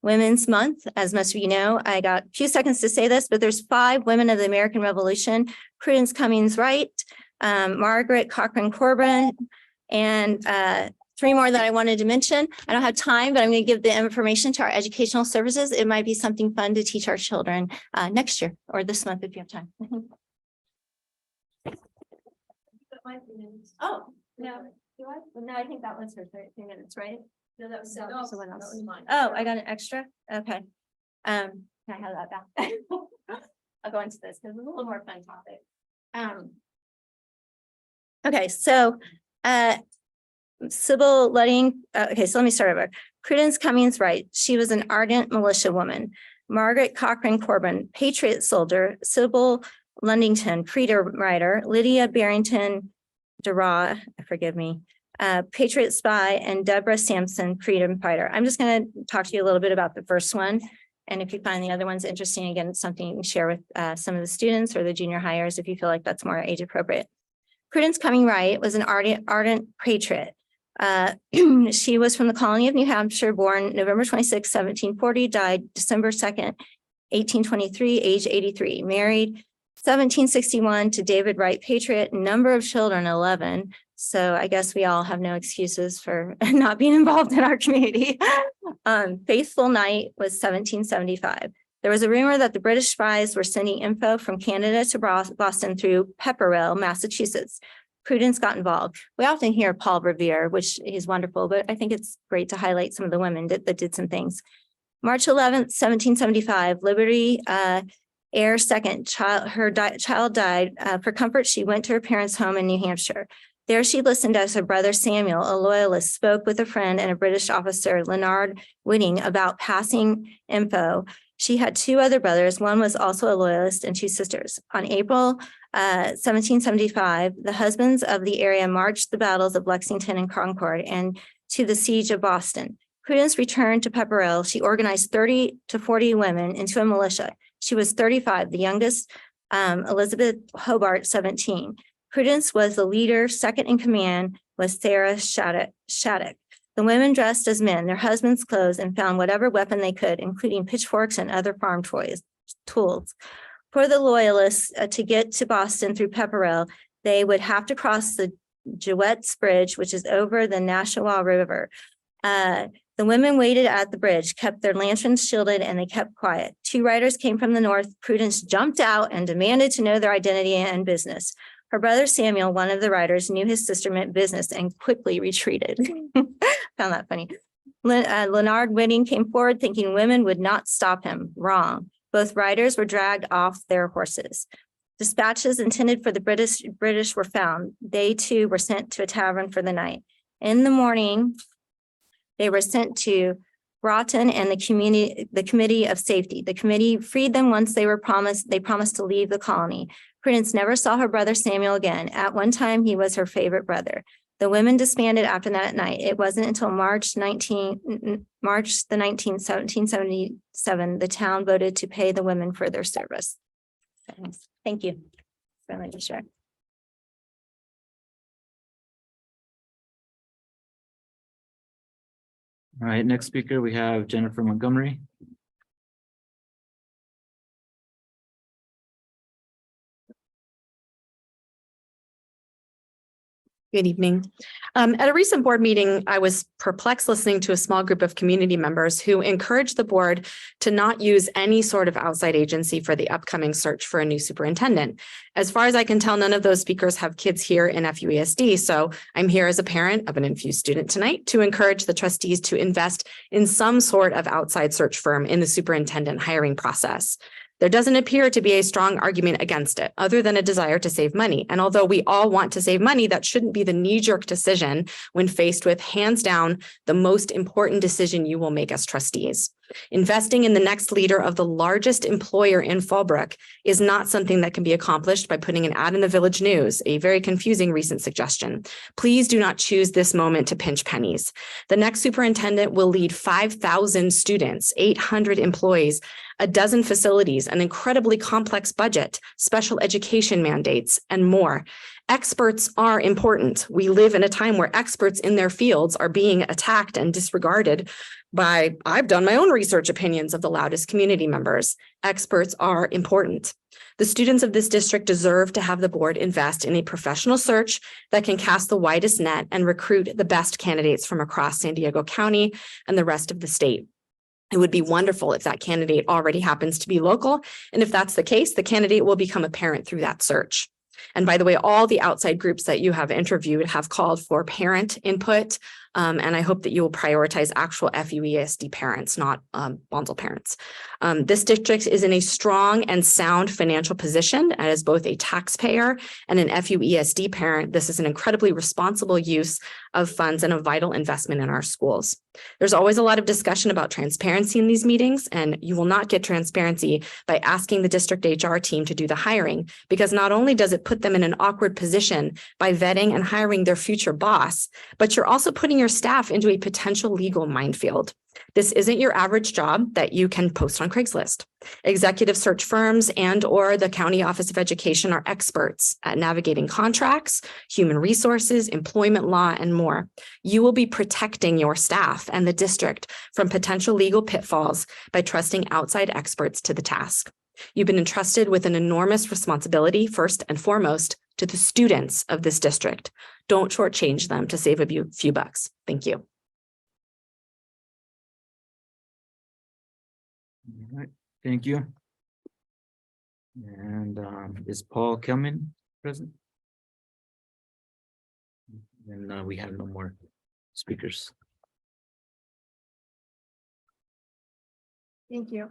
Women's Month, as most of you know. I got a few seconds to say this, but there's 5 women of the American Revolution: Prudence Cummings Wright, Margaret Cochran Corbin, and 3 more that I wanted to mention. I don't have time, but I'm going to give the information to our educational services. It might be something fun to teach our children next year or this month if you have time. Oh, no. No, I think that was her 3 minutes, right? No, that was someone else. Oh, I got an extra? Okay. Can I have that back? I'll go into this because it's a little more fun topic. Okay, so Sybil Ludding, okay, so let me start over. Prudence Cummings Wright, she was an ardent militia woman. Margaret Cochran Corbin, patriot soldier. Sybil Ludington, freedom writer. Lydia Barrington Dara, forgive me, patriot spy, and Deborah Sampson, freedom fighter. I'm just going to talk to you a little bit about the first one. And if you find the other ones interesting, again, it's something you can share with some of the students or the junior hires if you feel like that's more age appropriate. Prudence Cummings Wright was an ardent patriot. She was from the colony of New Hampshire, born November 26, 1740, died December 2nd, 1823, age 83, married 1761 to David Wright, patriot, number of children, 11. So I guess we all have no excuses for not being involved in our community. Faithful Night was 1775. There was a rumor that the British spies were sending info from Canada to Boston through Pepperell, Massachusetts. Prudence got involved. We often hear Paul Revere, which is wonderful, but I think it's great to highlight some of the women that did some things. March 11th, 1775, Liberty Air second child, her child died. For comfort, she went to her parents' home in New Hampshire. There she listened as her brother Samuel, a loyalist, spoke with a friend and a British officer, Leonard Whiting, about passing info. She had 2 other brothers. One was also a loyalist and 2 sisters. On April 1775, the husbands of the area marched the battles of Lexington and Concord and to the siege of Boston. Prudence returned to Pepperell. She organized 30 to 40 women into a militia. She was 35, the youngest, Elizabeth Hobart, 17. Prudence was the leader. Second in command was Sarah Shattuck. The women dressed as men, their husbands' clothes, and found whatever weapon they could, including pitchforks and other farm tools. For the loyalists to get to Boston through Pepperell, they would have to cross the Jewette's Bridge, which is over the Nashua River. The women waited at the bridge, kept their lanterns shielded, and they kept quiet. 2 riders came from the north. Prudence jumped out and demanded to know their identity and business. Her brother Samuel, one of the riders, knew his sister meant business and quickly retreated. Found that funny. Leonard Whitting came forward thinking women would not stop him. Wrong. Both riders were dragged off their horses. Dispatches intended for the British were found. They too were sent to a tavern for the night. In the morning, they were sent to Broughton and the Committee of Safety. The committee freed them once they promised to leave the colony. Prudence never saw her brother Samuel again. At one time, he was her favorite brother. The women disbanded after that night. It wasn't until March 1777, the town voted to pay the women for their service. Thank you. Friendly to share. All right, next speaker, we have Jennifer Montgomery. Good evening. At a recent board meeting, I was perplexed listening to a small group of community members who encouraged the board to not use any sort of outside agency for the upcoming search for a new superintendent. As far as I can tell, none of those speakers have kids here in FUESD, so I'm here as a parent of an infused student tonight to encourage the trustees to invest in some sort of outside search firm in the superintendent hiring process. There doesn't appear to be a strong argument against it, other than a desire to save money. And although we all want to save money, that shouldn't be the knee-jerk decision when faced with, hands down, the most important decision you will make as trustees. Investing in the next leader of the largest employer in Fallbrook is not something that can be accomplished by putting an ad in the Village News, a very confusing recent suggestion. Please do not choose this moment to pinch pennies. The next superintendent will lead 5,000 students, 800 employees, a dozen facilities, an incredibly complex budget, special education mandates, and more. Experts are important. We live in a time where experts in their fields are being attacked and disregarded by, I've done my own research, opinions of the loudest community members. Experts are important. The students of this district deserve to have the board invest in a professional search that can cast the widest net and recruit the best candidates from across San Diego County and the rest of the state. It would be wonderful if that candidate already happens to be local. And if that's the case, the candidate will become apparent through that search. And by the way, all the outside groups that you have interviewed have called for parent input. And I hope that you will prioritize actual FUESD parents, not bundle parents. This district is in a strong and sound financial position as both a taxpayer and an FUESD parent. This is an incredibly responsible use of funds and a vital investment in our schools. There's always a lot of discussion about transparency in these meetings, and you will not get transparency by asking the district HR team to do the hiring, because not only does it put them in an awkward position by vetting and hiring their future boss, but you're also putting your staff into a potential legal minefield. This isn't your average job that you can post on Craigslist. Executive search firms and/or the County Office of Education are experts at navigating contracts, human resources, employment law, and more. You will be protecting your staff and the district from potential legal pitfalls by trusting outside experts to the task. You've been entrusted with an enormous responsibility, first and foremost, to the students of this district. Don't shortchange them to save a few bucks. Thank you. All right, thank you. And is Paul Kelman present? And we have no more speakers. Thank you.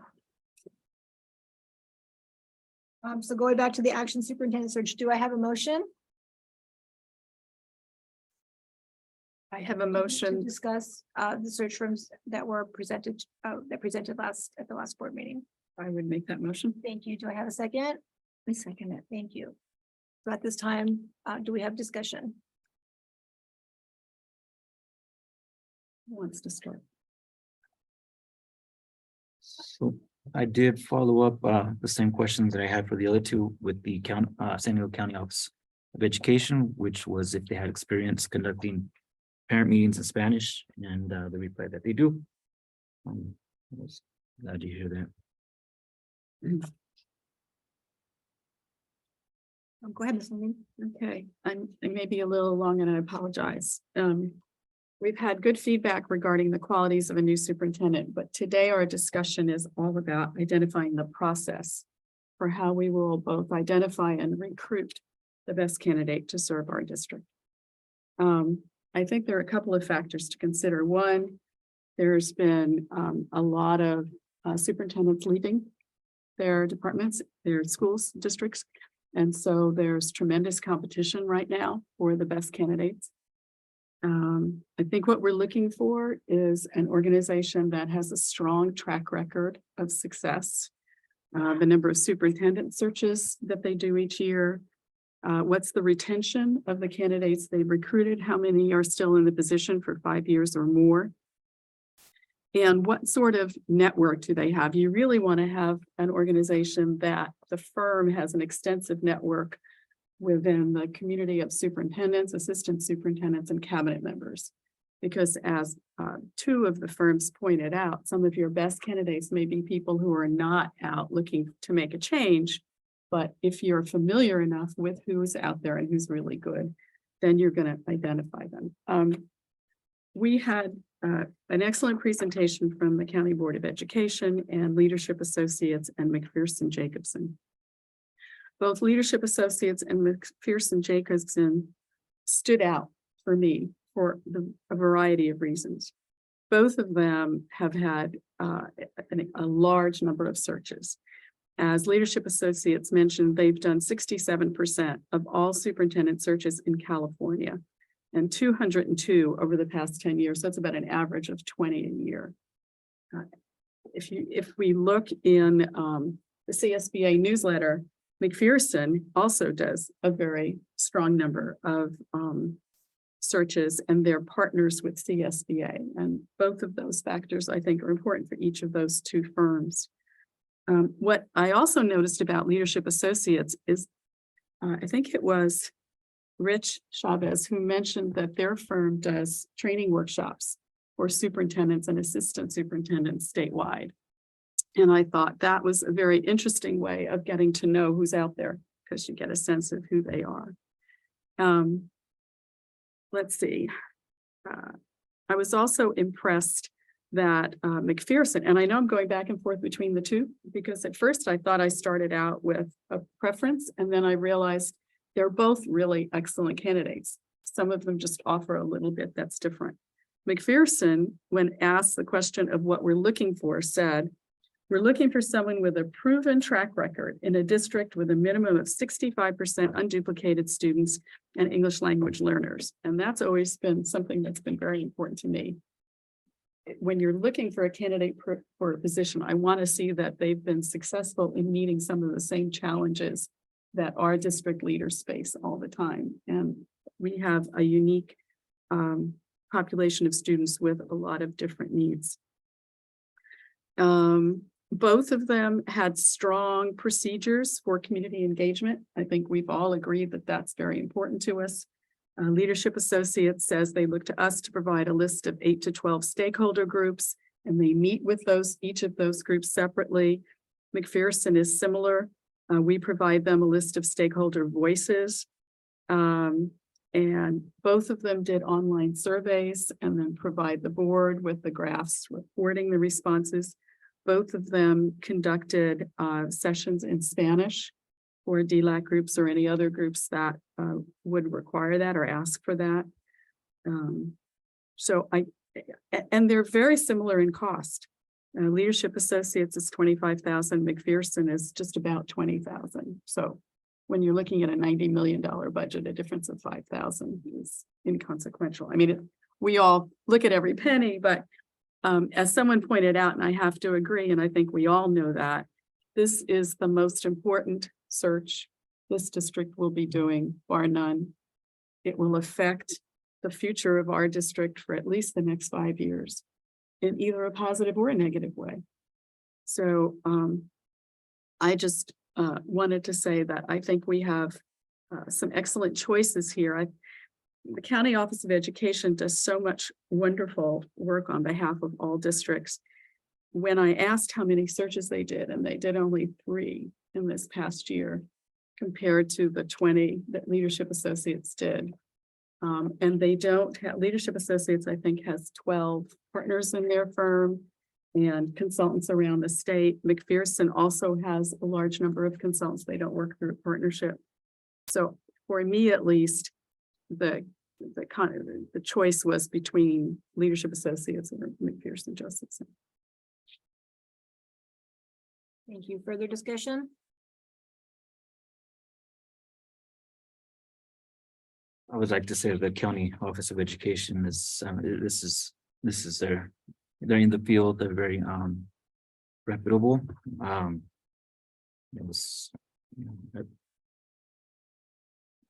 So going back to the action superintendent search, do I have a motion? I have a To motion. discuss the search firms that were presented, at the last board meeting. I would make that motion. Thank you. Do I have a second? I second it. Thank you. So at this time, do we have discussion? Who wants to start? So I did follow up the same questions that I had for the other two with the San Diego County Office of Education, which was if they had experience conducting parent meetings in Spanish and the replay that they do. I was glad to hear that. Go ahead, Ms. Levine. Okay, I may be a little long and I apologize. We've had good feedback regarding the qualities of a new superintendent, but today our discussion is all about identifying the process for how we will both identify and recruit the best candidate to serve our district. I think there are a couple of factors to consider. One, there's been a lot of superintendents leaving their departments, their schools, districts. And so there's tremendous competition right now for the best candidates. I think what we're looking for is an organization that has a strong track record of success. The number of superintendent searches that they do each year. What's the retention of the candidates they've recruited? How many are still in the position for 5 years or more? And what sort of network do they have? You really want to have an organization that the firm has an extensive network within the community of superintendents, assistant superintendents, and cabinet members. Because as two of the firms pointed out, some of your best candidates may be people who are not out looking to make a change. But if you're familiar enough with who's out there and who's really good, then you're going to identify them. We had an excellent presentation from the County Board of Education and Leadership Associates and McPherson Jacobson. Both Leadership Associates and McPherson Jacobson stood out for me for a variety of reasons. Both of them have had a large number of searches. As Leadership Associates mentioned, they've done 67% of all superintendent searches in California and 202 over the past 10 years. That's about an average of 20 a year. If we look in the CSBA newsletter, McPherson also does a very strong number of searches, and they're partners with CSBA. And both of those factors, I think, are important for each of those two firms. What I also noticed about Leadership Associates is, I think it was Rich Chavez who mentioned that their firm does training workshops for superintendents and assistant superintendents statewide. And I thought that was a very interesting way of getting to know who's out there, because you get a sense of who they are. Let's see. I was also impressed that McPherson, and I know I'm going back and forth between the two, because at first I thought I started out with a preference, and then I realized they're both really excellent candidates. Some of them just offer a little bit that's different. McPherson, when asked the question of what we're looking for, said, "We're looking for someone with a proven track record in a district with a minimum of 65% unduplicated students and English language learners." And that's always been something that's been very important to me. When you're looking for a candidate for a position, I want to see that they've been successful in meeting some of the same challenges that our district leaders face all the time. And we have a unique population of students with a lot of different needs. Both of them had strong procedures for community engagement. I think we've all agreed that that's very important to us. Leadership Associates says they look to us to provide a list of 8 to 12 stakeholder groups, and they meet with each of those groups separately. McPherson is similar. We provide them a list of stakeholder voices. And both of them did online surveys and then provide the board with the graphs reporting the responses. Both of them conducted sessions in Spanish for DLAC groups or any other groups that would require that or ask for that. And they're very similar in cost. Leadership Associates is $25,000. McPherson is just about $20,000. So when you're looking at a $90 million budget, a difference of $5,000 is inconsequential. I mean, we all look at every penny, but as someone pointed out, and I have to agree, and I think we all know that, this is the most important search this district will be doing, bar none. It will affect the future of our district for at least the next 5 years in either a positive or a negative way. So I just wanted to say that I think we have some excellent choices here. the County Office of Education does so much wonderful work on behalf of all districts. When I asked how many searches they did, and they did only 3 in this past year, compared to the 20 that Leadership Associates did. And they don't have, Leadership Associates, I think, has 12 partners in their firm and consultants around the state. McPherson also has a large number of consultants. They don't work through a partnership. So for me, at least, the choice was between Leadership Associates and McPherson Josephson. Thank you. Further discussion? I would like to say the County Office of Education is, this is they're in the field, they're very reputable. It was,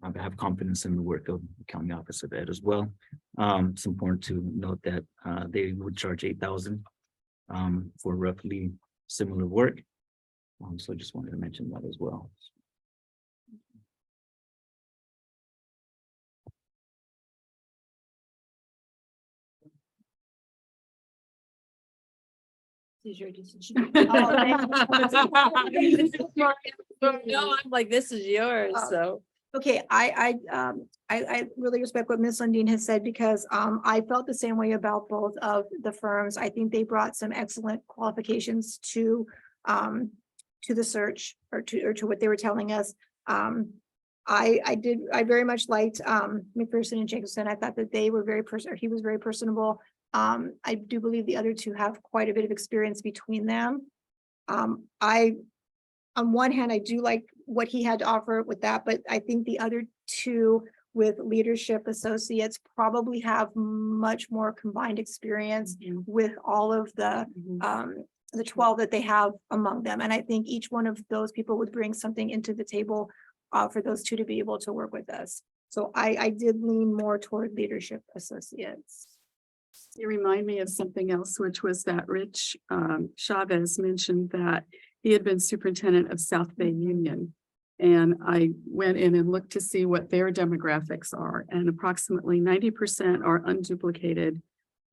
I have confidence in the work of the County Office of Ed as well. It's important to note that they would charge $8,000 for roughly similar work. So I just wanted to mention that as well. Is your decision. No, I'm like, this is yours, so. Okay, I really respect what Ms. Lundin has said because I felt the same way about both of the firms. I think they brought some excellent qualifications to the search or to what they were telling us. I very much liked McPherson and Jacobson. I thought that they were he was very personable. I do believe the other 2 have quite a bit of experience between them. On one hand, I do like what he had to offer with that, but I think the other 2 with Leadership Associates probably have much more combined experience with all of the 12 that they have among them. And I think each one of those people would bring something into the table for those 2 to be able to work with us. So I did lean more toward Leadership Associates. You remind me of something else, which was that Rich Chavez mentioned that he had been superintendent of South Bay Union. And I went in and looked to see what their demographics are. And approximately 90% are unduplicated,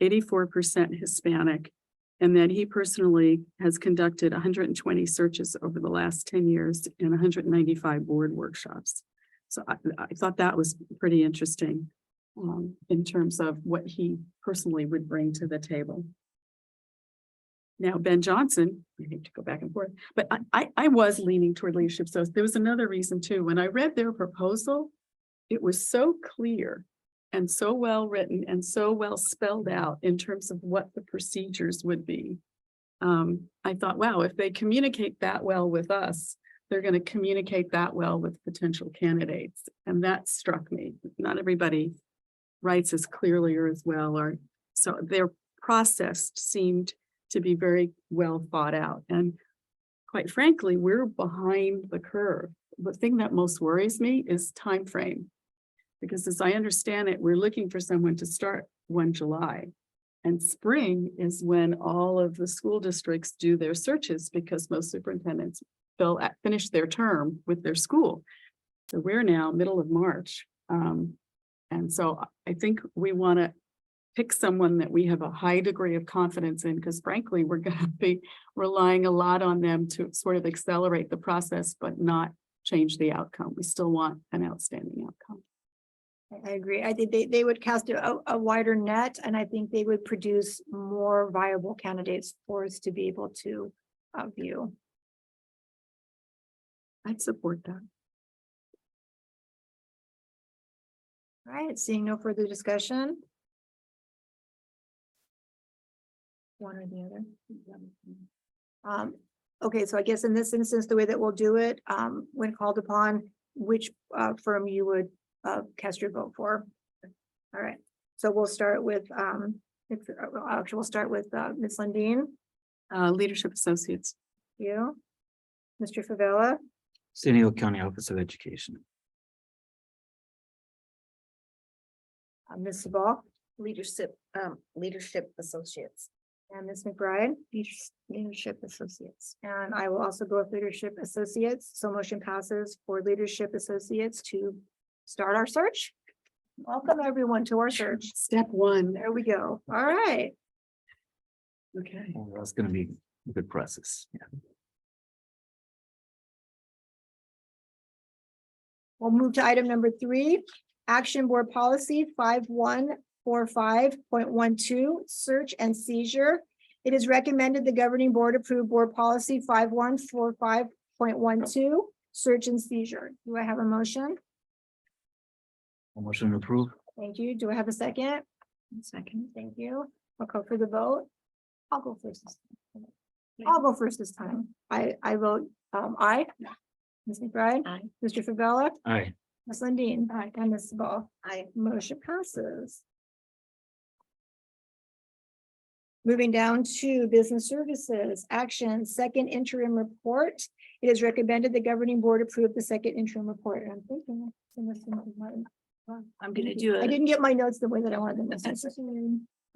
84% Hispanic. And that he personally has conducted 120 searches over the last 10 years and 195 board workshops. So I thought that was pretty interesting. In terms of what he personally would bring to the table. Now, Ben Johnson, I hate to go back and forth, but I was leaning toward leadership. So there was another reason too. When I read their proposal, it was so clear and so well written and so well spelled out in terms of what the procedures would be. I thought, wow, if they communicate that well with us, they're going to communicate that well with potential candidates. And that struck me. Not everybody writes as clearly or as well, or so their process seemed to be very well thought out. And quite frankly, we're behind the curve. The thing that most worries me is time frame, because as I understand it, we're looking for someone to start 1 July. And spring is when all of the school districts do their searches because most superintendents finish their term with their school. So we're now middle of March. And so I think we want to pick someone that we have a high degree of confidence in, because frankly, we're going to be relying a lot on them to sort of accelerate the process, but not change the outcome. We still want an outstanding outcome. I agree. I think they would cast a wider net, and I think they would produce more viable candidates for us to be able to view. I'd support that. All right, seeing no further discussion. One or the other. Okay, so I guess in this instance, the way that we'll do it, when called upon, which firm you would cast your vote for. All right, so we'll start with actually we'll start with Ms. Lundin. Leadership Associates. You, Mr. Favela, San Diego County Office of Education. Ms. Sabal, Leadership Associates. and Ms. McBride, Leadership Associates. And I will also go with Leadership Associates. So motion passes for Leadership Associates to start our search. Welcome everyone to our search. Step one. There we go. All right. Okay. Well, that's gonna be a good process. Yeah. We'll move to item number 3, Action Board Policy 5145.12, Search and Seizure. It is recommended the governing board approve Board Policy 5145.12, Search and Seizure. Do I have a motion? A motion to approve. Thank you. Do I have a second? Second. Thank you. I'll call for the vote. I'll go first. I'll go first this time. I vote aye. Ms. McBride. Aye. Mr. Favela. Aye. Ms. Lundin. Aye. And Ms. Ball. Aye. Motion passes. Moving down to business services, action, second interim report. It is recommended the governing board approve the second interim report. I'm thinking. I'm gonna do I a, didn't get my notes the way that I wanted them.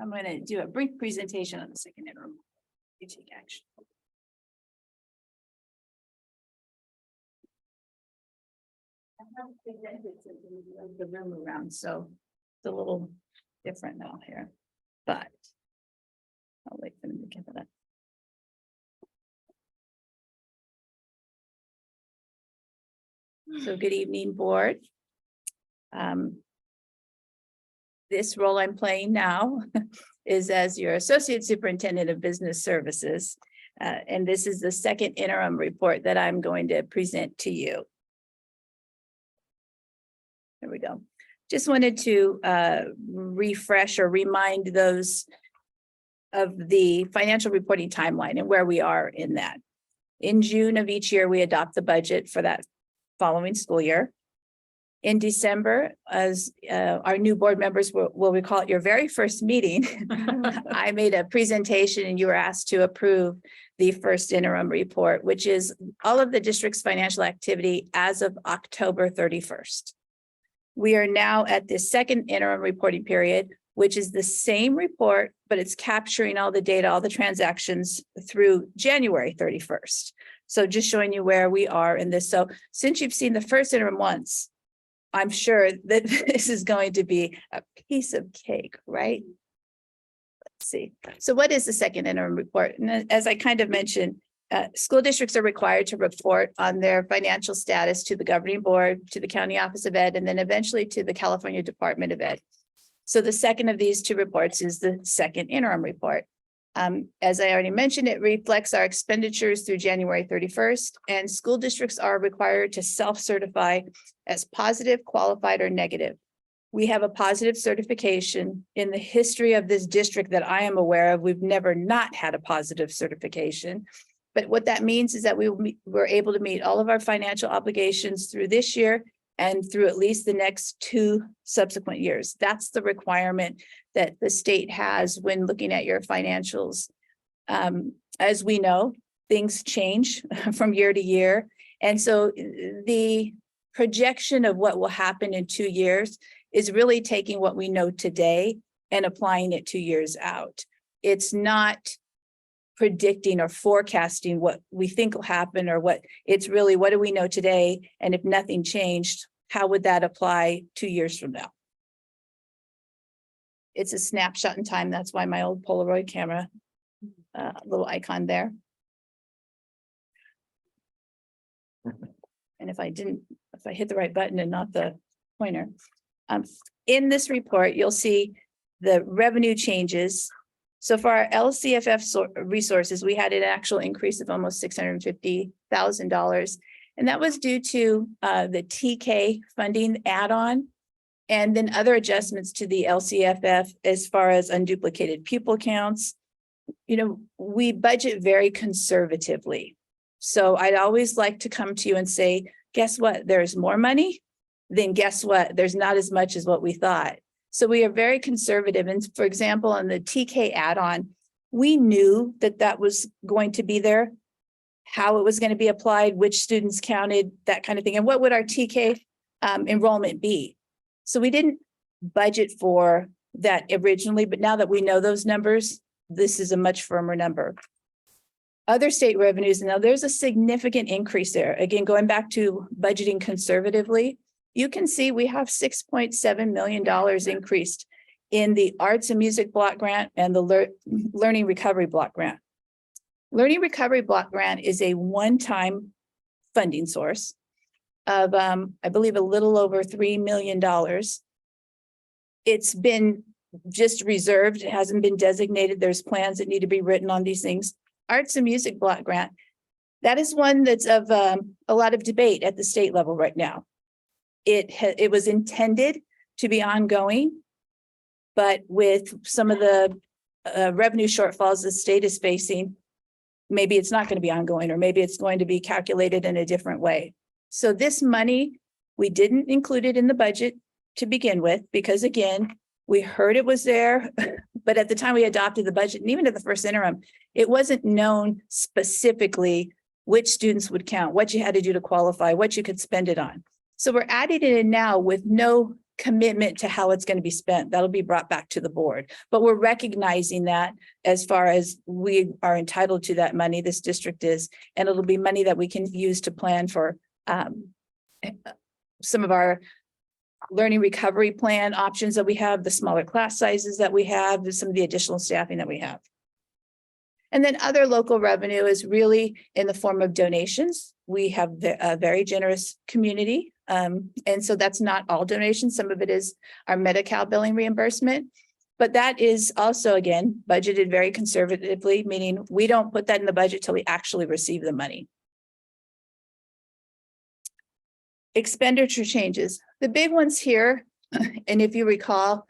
I'm gonna do a brief presentation on the second interim. You take action. I haven't presented since we moved the room around, so it's a little different now here, but I'll wait for them to get it up. So good evening, board. This role I'm playing now is as your Associate Superintendent of Business Services. And this is the second interim report that I'm going to present to you. There we go. Just wanted to refresh or remind those of the financial reporting timeline and where we are in that. In June of each year, we adopt the budget for that following school year. In December, as our new board members will recall at your very first meeting, I made a presentation and you were asked to approve the first interim report, which is all of the district's financial activity as of October 31st. We are now at the second interim reporting period, which is the same report, but it's capturing all the data, all the transactions through January 31st. So just showing you where we are in this. So since you've seen the first interim once, I'm sure that this is going to be a piece of cake, right? Let's see. So what is the second interim report? And as I kind of mentioned, school districts are required to report on their financial status to the governing board, to the County Office of Ed, and then eventually to the California Department of Ed. So the second of these two reports is the second interim report. As I already mentioned, it reflects our expenditures through January 31st, and school districts are required to self-certify as positive, qualified, or negative. We have a positive certification in the history of this district that I am aware of. We've never not had a positive certification. But what that means is that we're able to meet all of our financial obligations through this year and through at least the next 2 subsequent years. That's the requirement that the state has when looking at your financials. As we know, things change from year to year. And so the projection of what will happen in 2 years is really taking what we know today and applying it 2 years out. It's not predicting or forecasting what we think will happen or what it's really, what do we know today? And if nothing changed, how would that apply 2 years from now? It's a snapshot in time. That's why my old Polaroid camera, little icon there. And if I hit the right button and not the pointer. In this report, you'll see the revenue changes. So for our LCFF resources, we had an actual increase of almost $650,000. And that was due to the TK funding add-on and then other adjustments to the LCFF as far as unduplicated pupil counts. You know, we budget very conservatively. So I'd always like to come to you and say, guess what? There's more money. Then guess what? There's not as much as what we thought. So we are very conservative. And for example, on the TK add-on, we knew that that was going to be there, how it was going to be applied, which students counted, that kind of thing. And what would our TK enrollment be? So we didn't budget for that originally, but now that we know those numbers, this is a much firmer number. Other state revenues, now there's a significant increase there. Again, going back to budgeting conservatively, you can see we have $6.7 million increased in the arts and music block grant and the learning recovery block grant. Learning recovery block grant is a one-time funding source of, I believe, a little over $3 million. It's been just reserved. It hasn't been designated. There's plans that need to be written on these things. Arts and music block grant, that is one that's of a lot of debate at the state level right now. It was intended to be ongoing, but with some of the revenue shortfalls the state is facing, maybe it's not going to be ongoing, or maybe it's going to be calculated in a different way. So this money, we didn't include it in the budget to begin with, because again, we heard it was there, but at the time we adopted the budget, and even at the first interim, it wasn't known specifically which students would count, what you had to do to qualify, what you could spend it on. So we're adding it in now with no commitment to how it's going to be spent. That'll be brought back to the board. But we're recognizing that as far as we are entitled to that money, this district is, and it'll be money that we can use to plan for some of our learning recovery plan options that we have, the smaller class sizes that we have, some of the additional staffing that we have. And then other local revenue is really in the form of donations. We have a very generous community. And so that's not all donations. Some of it is our Medi-Cal billing reimbursement. But that is also, again, budgeted very conservatively, meaning we don't put that in the budget till we actually receive the money. Expenditure changes. The big ones here, and if you recall,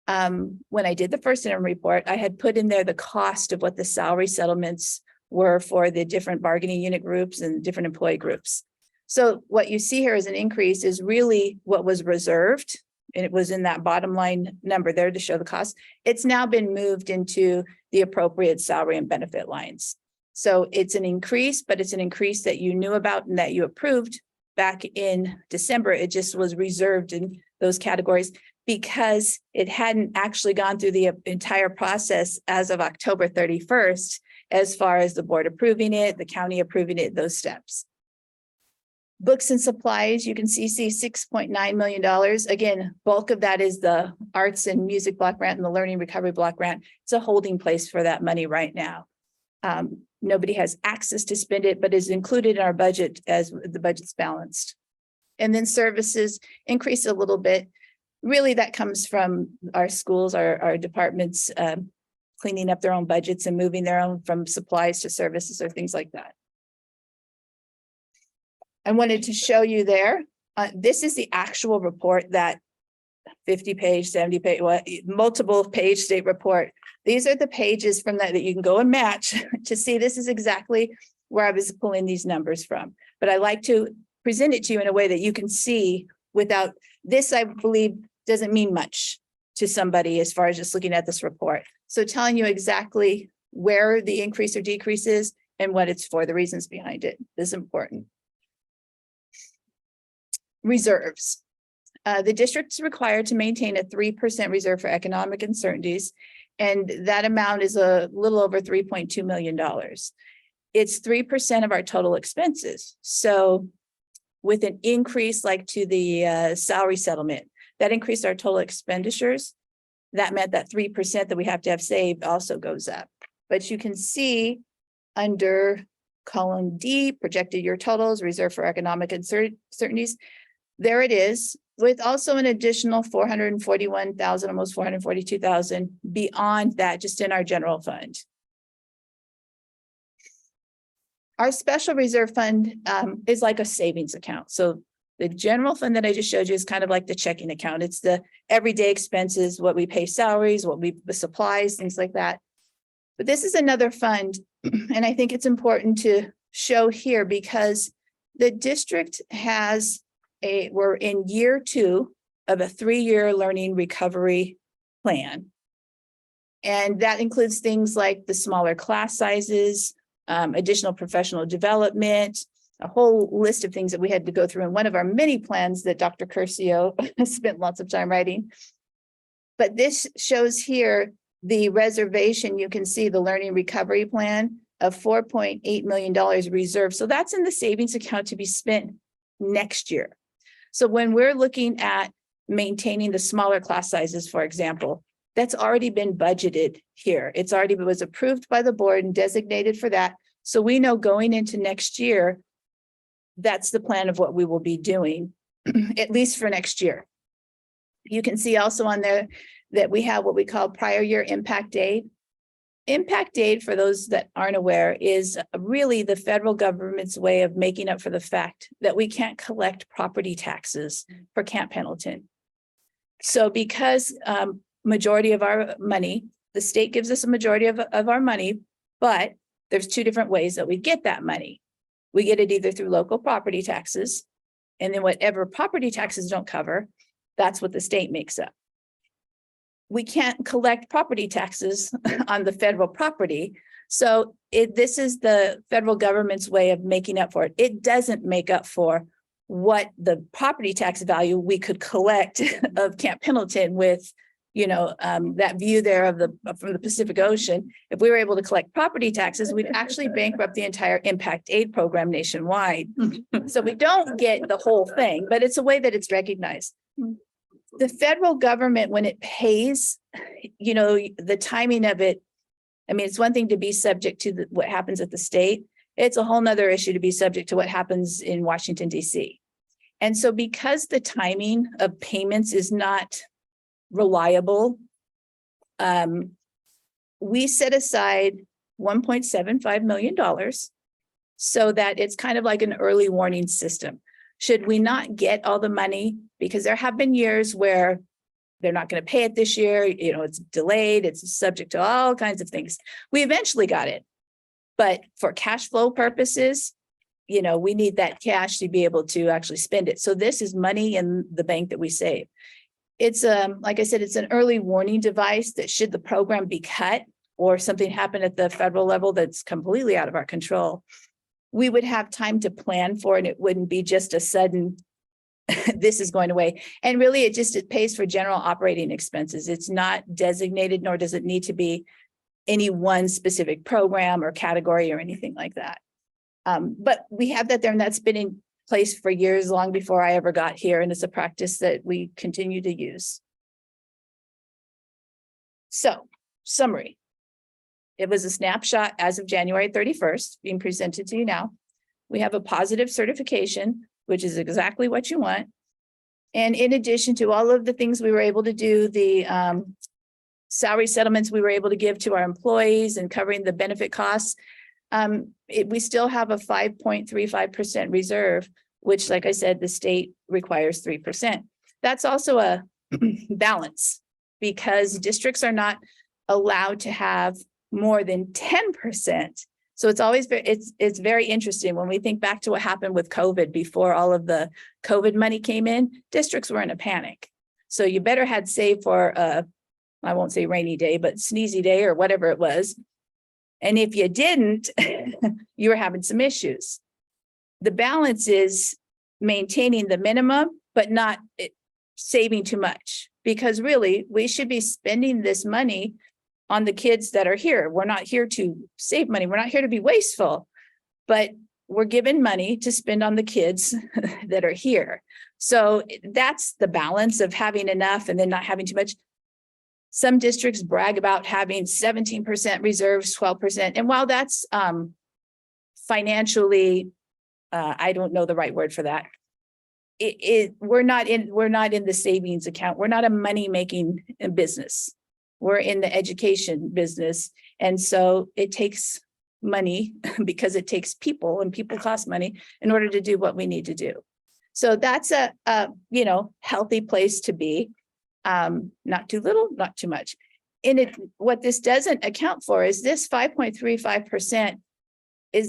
when I did the first interim report, I had put in there the cost of what the salary settlements were for the different bargaining unit groups and different employee groups. So what you see here as an increase is really what was reserved, and it was in that bottom line number there to show the cost. It's now been moved into the appropriate salary and benefit lines. So it's an increase, but it's an increase that you knew about and that you approved back in December. It just was reserved in those categories because it hadn't actually gone through the entire process as of October 31st, as far as the board approving it, the county approving it, those steps. Books and supplies, you can see $6.9 million. Again, bulk of that is the arts and music block grant and the learning recovery block grant. It's a holding place for that money right now. Nobody has access to spend it, but is included in our budget as the budget's balanced. And then services increase a little bit. Really, that comes from our schools, our departments cleaning up their own budgets and moving their own from supplies to services or things like that. I wanted to show you there. This is the actual report, that 50-page, 70-page, multiple page state report. These are the pages from that you can go and match to see this is exactly where I was pulling these numbers from. But I like to present it to you in a way that you can see without this, I believe, doesn't mean much to somebody as far as just looking at this report. So telling you exactly where the increase or decrease is and what it's for, the reasons behind it is important. Reserves. The district is required to maintain a 3% reserve for economic uncertainties, and that amount is a little over $3.2 million. It's 3% of our total expenses. So with an increase like to the salary settlement, that increased our total expenditures. That meant that 3% that we have to have saved also goes up. But you can see under column D, projected year totals, reserve for economic uncertainties. There it is, with also an additional 441,000, almost 442,000 beyond that, just in our general fund. Our special reserve fund is like a savings account. So the general fund that I just showed you is kind of like the checking account. It's the everyday expenses, what we pay salaries, what we supplies, things like that. But this is another fund, and I think it's important to show here because the district has we're in year 2 of a 3-year learning recovery plan. And that includes things like the smaller class sizes, additional professional development, a whole list of things that we had to go through in one of our many plans that Dr. Curcio spent lots of time writing. But this shows here the reservation. You can see the learning recovery plan of $4.8 million reserved. So that's in the savings account to be spent next year. So when we're looking at maintaining the smaller class sizes, for example, that's already been budgeted here. It's already was approved by the board and designated for that. So we know going into next year, that's the plan of what we will be doing, at least for next year. You can see also on there that we have what we call prior year impact aid. Impact aid, for those that aren't aware, is really the federal government's way of making up for the fact that we can't collect property taxes for Camp Pendleton. So because majority of our money, the state gives us a majority of our money, but there's two different ways that we get that money. We get it either through local property taxes, and then whatever property taxes don't cover, that's what the state makes up. We can't collect property taxes on the federal property. So this is the federal government's way of making up for it. It doesn't make up for what the property tax value we could collect of Camp Pendleton with, that view there of from the Pacific Ocean. If we were able to collect property taxes, we'd actually bankrupt the entire impact aid program nationwide. So we don't get the whole thing, but it's a way that it's recognized. The federal government, when it pays, the timing of it, I mean, it's one thing to be subject to what happens at the state. It's a whole nother issue to be subject to what happens in Washington, D.C. And so because the timing of payments is not reliable, we set aside $1.75 million so that it's kind of like an early warning system. Should we not get all the money? Because there have been years where they're not going to pay it this year, it's delayed, it's subject to all kinds of things. We eventually got it. But for cash flow purposes, we need that cash to be able to actually spend it. So this is money in the bank that we save. It's like I said, it's an early warning device that should the program be cut or something happen at the federal level that's completely out of our control, we would have time to plan for it. And it wouldn't be just a sudden, this is going away. And really, it pays for general operating expenses. It's not designated, nor does it need to be any one specific program or category or anything like that. But we have that there, and that's been in place for years, long before I ever got here. And it's a practice that we continue to use. So, summary. It was a snapshot as of January 31st being presented to you now. We have a positive certification, which is exactly what you want. And in addition to all of the things we were able to do, the salary settlements we were able to give to our employees and covering the benefit costs, we still have a 5.35% reserve, which, like I said, the state requires 3%. That's also a balance because districts are not allowed to have more than 10%. So it's always it's very interesting when we think back to what happened with COVID before all of the COVID money came in, districts were in a panic. So you better had saved for I won't say rainy day, but sneezy day or whatever it was. And if you didn't, you were having some issues. The balance is maintaining the minimum, but not saving too much, because really we should be spending this money on the kids that are here. We're not here to save money. We're not here to be wasteful, but we're given money to spend on the kids that are here. So that's the balance of having enough and then not having too much. Some districts brag about having 17% reserves, 12%. And while that's financially, I don't know the right word for that. We're not in the savings account. We're not a money-making business. We're in the education business. And so it takes money because it takes people, and people cost money in order to do what we need to do. So that's a healthy place to be. Not too little, not too much. What this doesn't account for is this 5.35%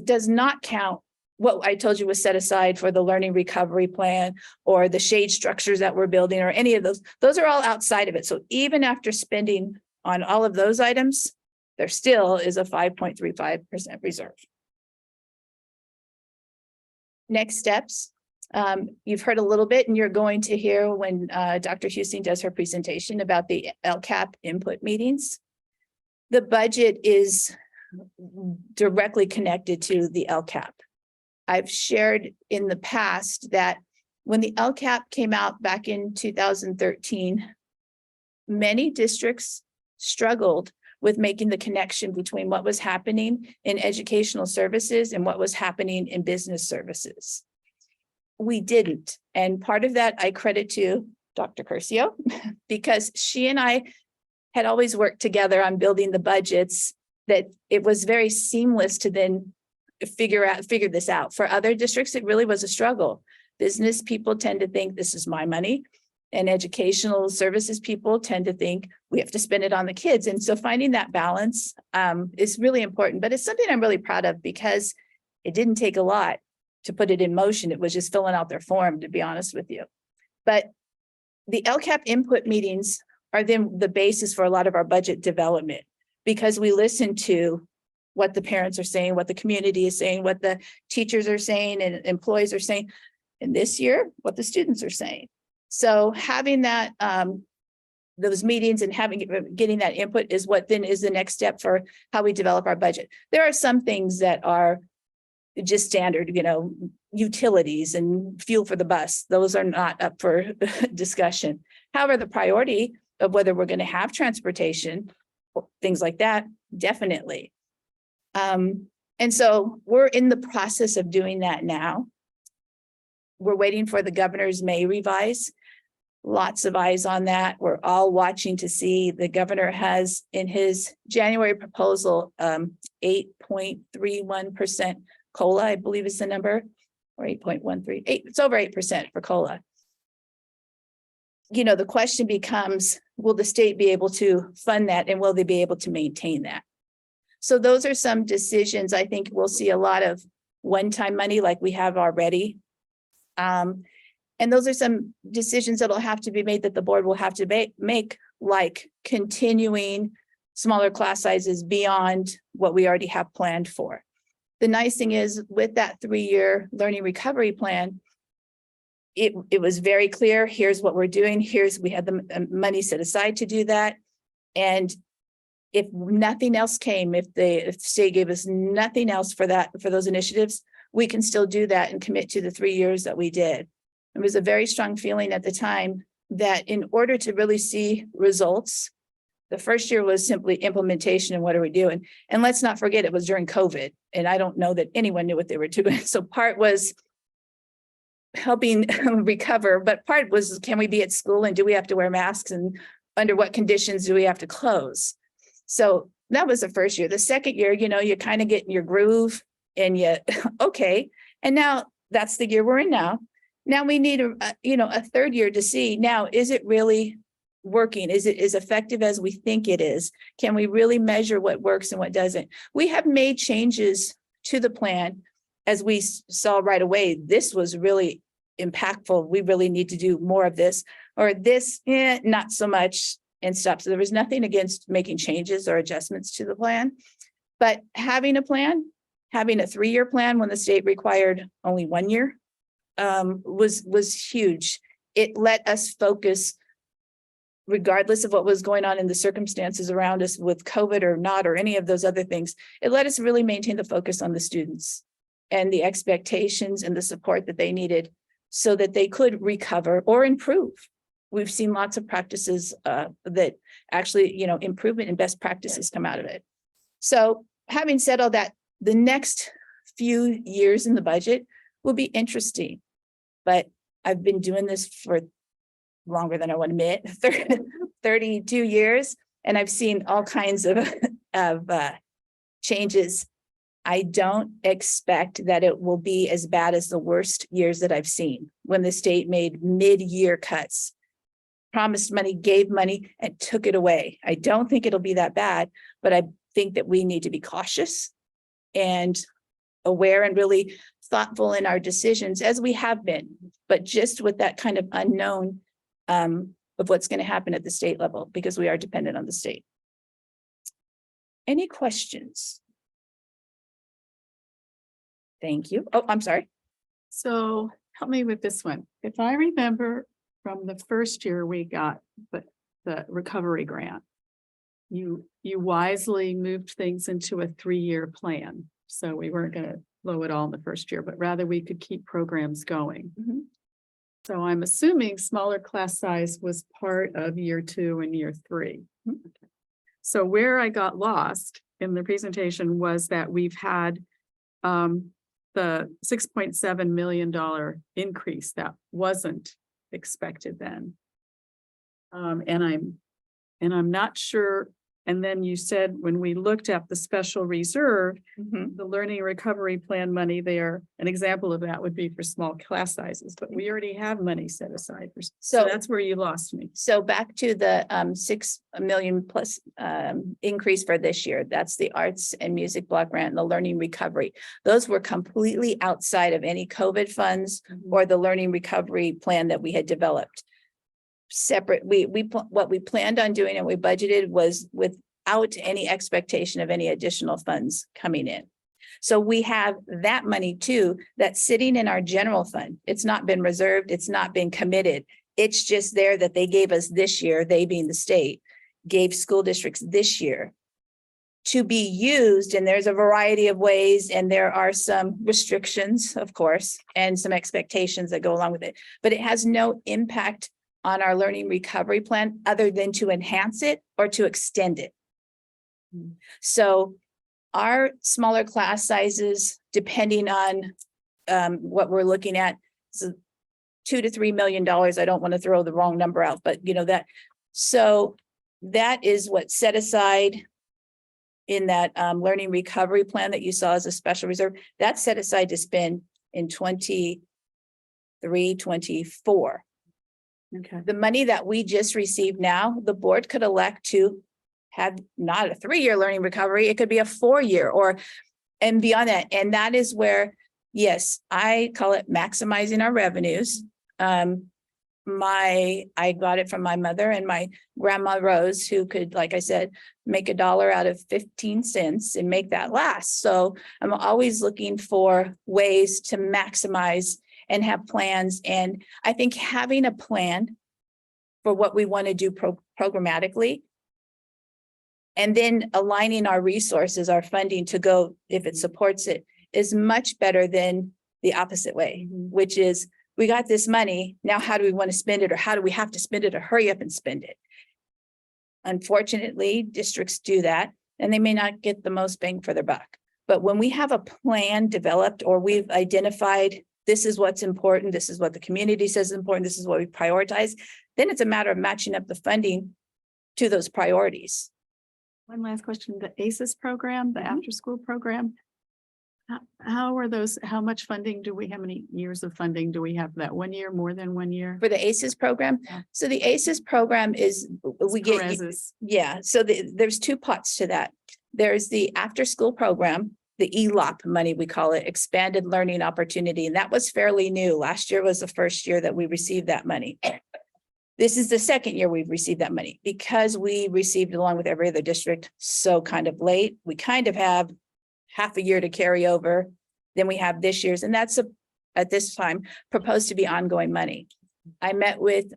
does not count what I told you was set aside for the learning recovery plan or the shade structures that we're building or any of those. Those are all outside of it. So even after spending on all of those items, there still is a 5.35% reserve. Next steps. You've heard a little bit, and you're going to hear when Dr. Husting does her presentation about the LCAP input meetings. The budget is directly connected to the LCAP. I've shared in the past that When the LCAP came out back in 2013, many districts struggled with making the connection between what was happening in educational services and what was happening in business services. We didn't. And part of that I credit to Dr. Curcio, because she and I had always worked together on building the budgets, that it was very seamless to then figure this out. For other districts, it really was a struggle. Business people tend to think this is my money, and educational services people tend to think we have to spend it on the kids. And so finding that balance is really important, but it's something I'm really proud of because it didn't take a lot to put it in motion. It was just filling out their form, to be honest with you. But the LCAP input meetings are then the basis for a lot of our budget development, because we listen to what the parents are saying, what the community is saying, what the teachers are saying and employees are saying, and this year, what the students are saying. So having that, those meetings and getting that input is what then is the next step for how we develop our budget. There are some things that are just standard, utilities and fuel for the bus. Those are not up for discussion. However, the priority of whether we're going to have transportation, things like that, definitely. And so we're in the process of doing that now. We're waiting for the governor's May revise. Lots of eyes on that. We're all watching to see. The governor has in his January proposal 8.31% COLA, I believe is the number, or 8.13. It's over 8% for COLA. The question becomes, will the state be able to fund that, and will they be able to maintain that? So those are some decisions. I think we'll see a lot of one-time money like we have already. And those are some decisions that'll have to be made, that the board will have to make, like continuing smaller class sizes beyond what we already have planned for. The nice thing is, with that 3-year learning recovery plan, it was very clear, here's what we're doing, we had the money set aside to do that. And if nothing else came, if the state gave us nothing else for those initiatives, we can still do that and commit to the 3 years that we did. It was a very strong feeling at the time that in order to really see results, the first year was simply implementation and what are we doing? And let's not forget, it was during COVID, and I don't know that anyone knew what they were doing. So part was helping recover, but part was, can we be at school and do we have to wear masks, and under what conditions do we have to close? So that was the first year. The second year, you kind of get in your groove and okay. And now that's the year we're in now. Now we need a third year to see, now, is it really working? Is it as effective as we think it is? Can we really measure what works and what doesn't? We have made changes to the plan as we saw right away. This was really impactful. We really need to do more of this, or this, not so much, and stop. So there was nothing against making changes or adjustments to the plan, but having a plan, having a 3-year plan when the state required only 1 year, was huge. It let us focus, regardless of what was going on in the circumstances around us with COVID or not, or any of those other things. It let us really maintain the focus on the students and the expectations and the support that they needed so that they could recover or improve. We've seen lots of practices that actually, improvement and best practices come out of it. So having said all that, the next few years in the budget will be interesting, but I've been doing this for longer than I want to admit, 32 years, and I've seen all kinds of changes. I don't expect that it will be as bad as the worst years that I've seen, when the state made mid-year cuts, promised money, gave money, and took it away. I don't think it'll be that bad, but I think that we need to be cautious and aware and really thoughtful in our decisions, as we have been, but just with that kind of unknown of what's going to happen at the state level, because we are dependent on the state. Any questions? Thank you. Oh, I'm sorry. So help me with this one. If I remember from the first year we got the recovery grant, you wisely moved things into a 3-year plan. So we weren't going to blow it all in the first year, but rather we could keep programs going. So I'm assuming smaller class size was part of year 2 and year 3. So where I got lost in the presentation was that we've had the $6.7 million increase that wasn't expected then. And I'm not sure. And then you said when we looked at the special reserve, the learning recovery plan money there, an example of that would be for small class sizes, but we already have money set aside for, so that's where you lost me. So back to the 6 million plus increase for this year. That's the arts and music block grant and the learning recovery. Those were completely outside of any COVID funds or the learning recovery plan that we had developed. Separate, what we planned on doing and we budgeted was without any expectation of any additional funds coming in. So we have that money too, that's sitting in our general fund. It's not been reserved. It's not been committed. It's just there that they gave us this year, they being the state, gave school districts this year to be used. And there's a variety of ways, and there are some restrictions, of course, and some expectations that go along with it, but it has no impact on our learning recovery plan other than to enhance it or to extend it. So our smaller class sizes, depending on what we're looking at, so $2 to $3 million. I don't want to throw the wrong number out, but you know that. So that is what's set aside in that learning recovery plan that you saw as a special reserve. That's set aside to spend in 23, 24. Okay. The money that we just received now, the board could elect to have not a 3-year learning recovery. It could be a 4-year and beyond that. And that is where, yes, I call it maximizing our revenues. I got it from my mother and my grandma Rose, who could, like I said, make $1 out of 15 cents and make that last. So I'm always looking for ways to maximize and have plans. And I think having a plan for what we want to do programmatically, and then aligning our resources, our funding to go, if it supports it, is much better than the opposite way, which is we got this money. Now, how do we want to spend it? Or how do we have to spend it or hurry up and spend it? Unfortunately, districts do that and they may not get the most bang for their buck. But when we have a plan developed or we've identified this is what's important, this is what the community says is important, this is what we prioritize, then it's a matter of matching up the funding to those priorities. One last question, the ACES program, the after school program. How are those, how much funding do we, how many years of funding do we have for that? 1 year, more than 1 year? For the ACES program? So the ACES program is, we get, Perez's. yeah, so there's 2 pots to that. There's the after school program, the ELOP money, we call it, expanded learning opportunity. And that was fairly new. Last year was the first year that we received that money. This is the 2nd year we've received that money because we received along with every other district so kind of late. We kind of have half a year to carry over. Then we have this year's, and that's at this time proposed to be ongoing money. I met with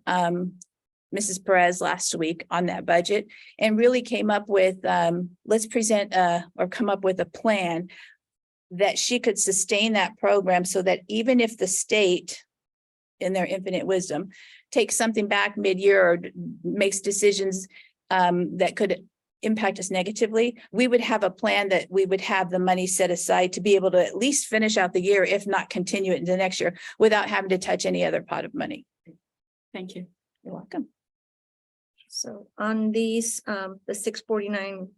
Mrs. Perez last week on that budget and really came up with, let's present or come up with a plan that she could sustain that program so that even if the state, in their infinite wisdom, takes something back mid-year or makes decisions that could impact us negatively, we would have a plan that we would have the money set aside to be able to at least finish out the year, if not continue it into next year without having to touch any other pot of money. Thank you. You're welcome. So on these, the 649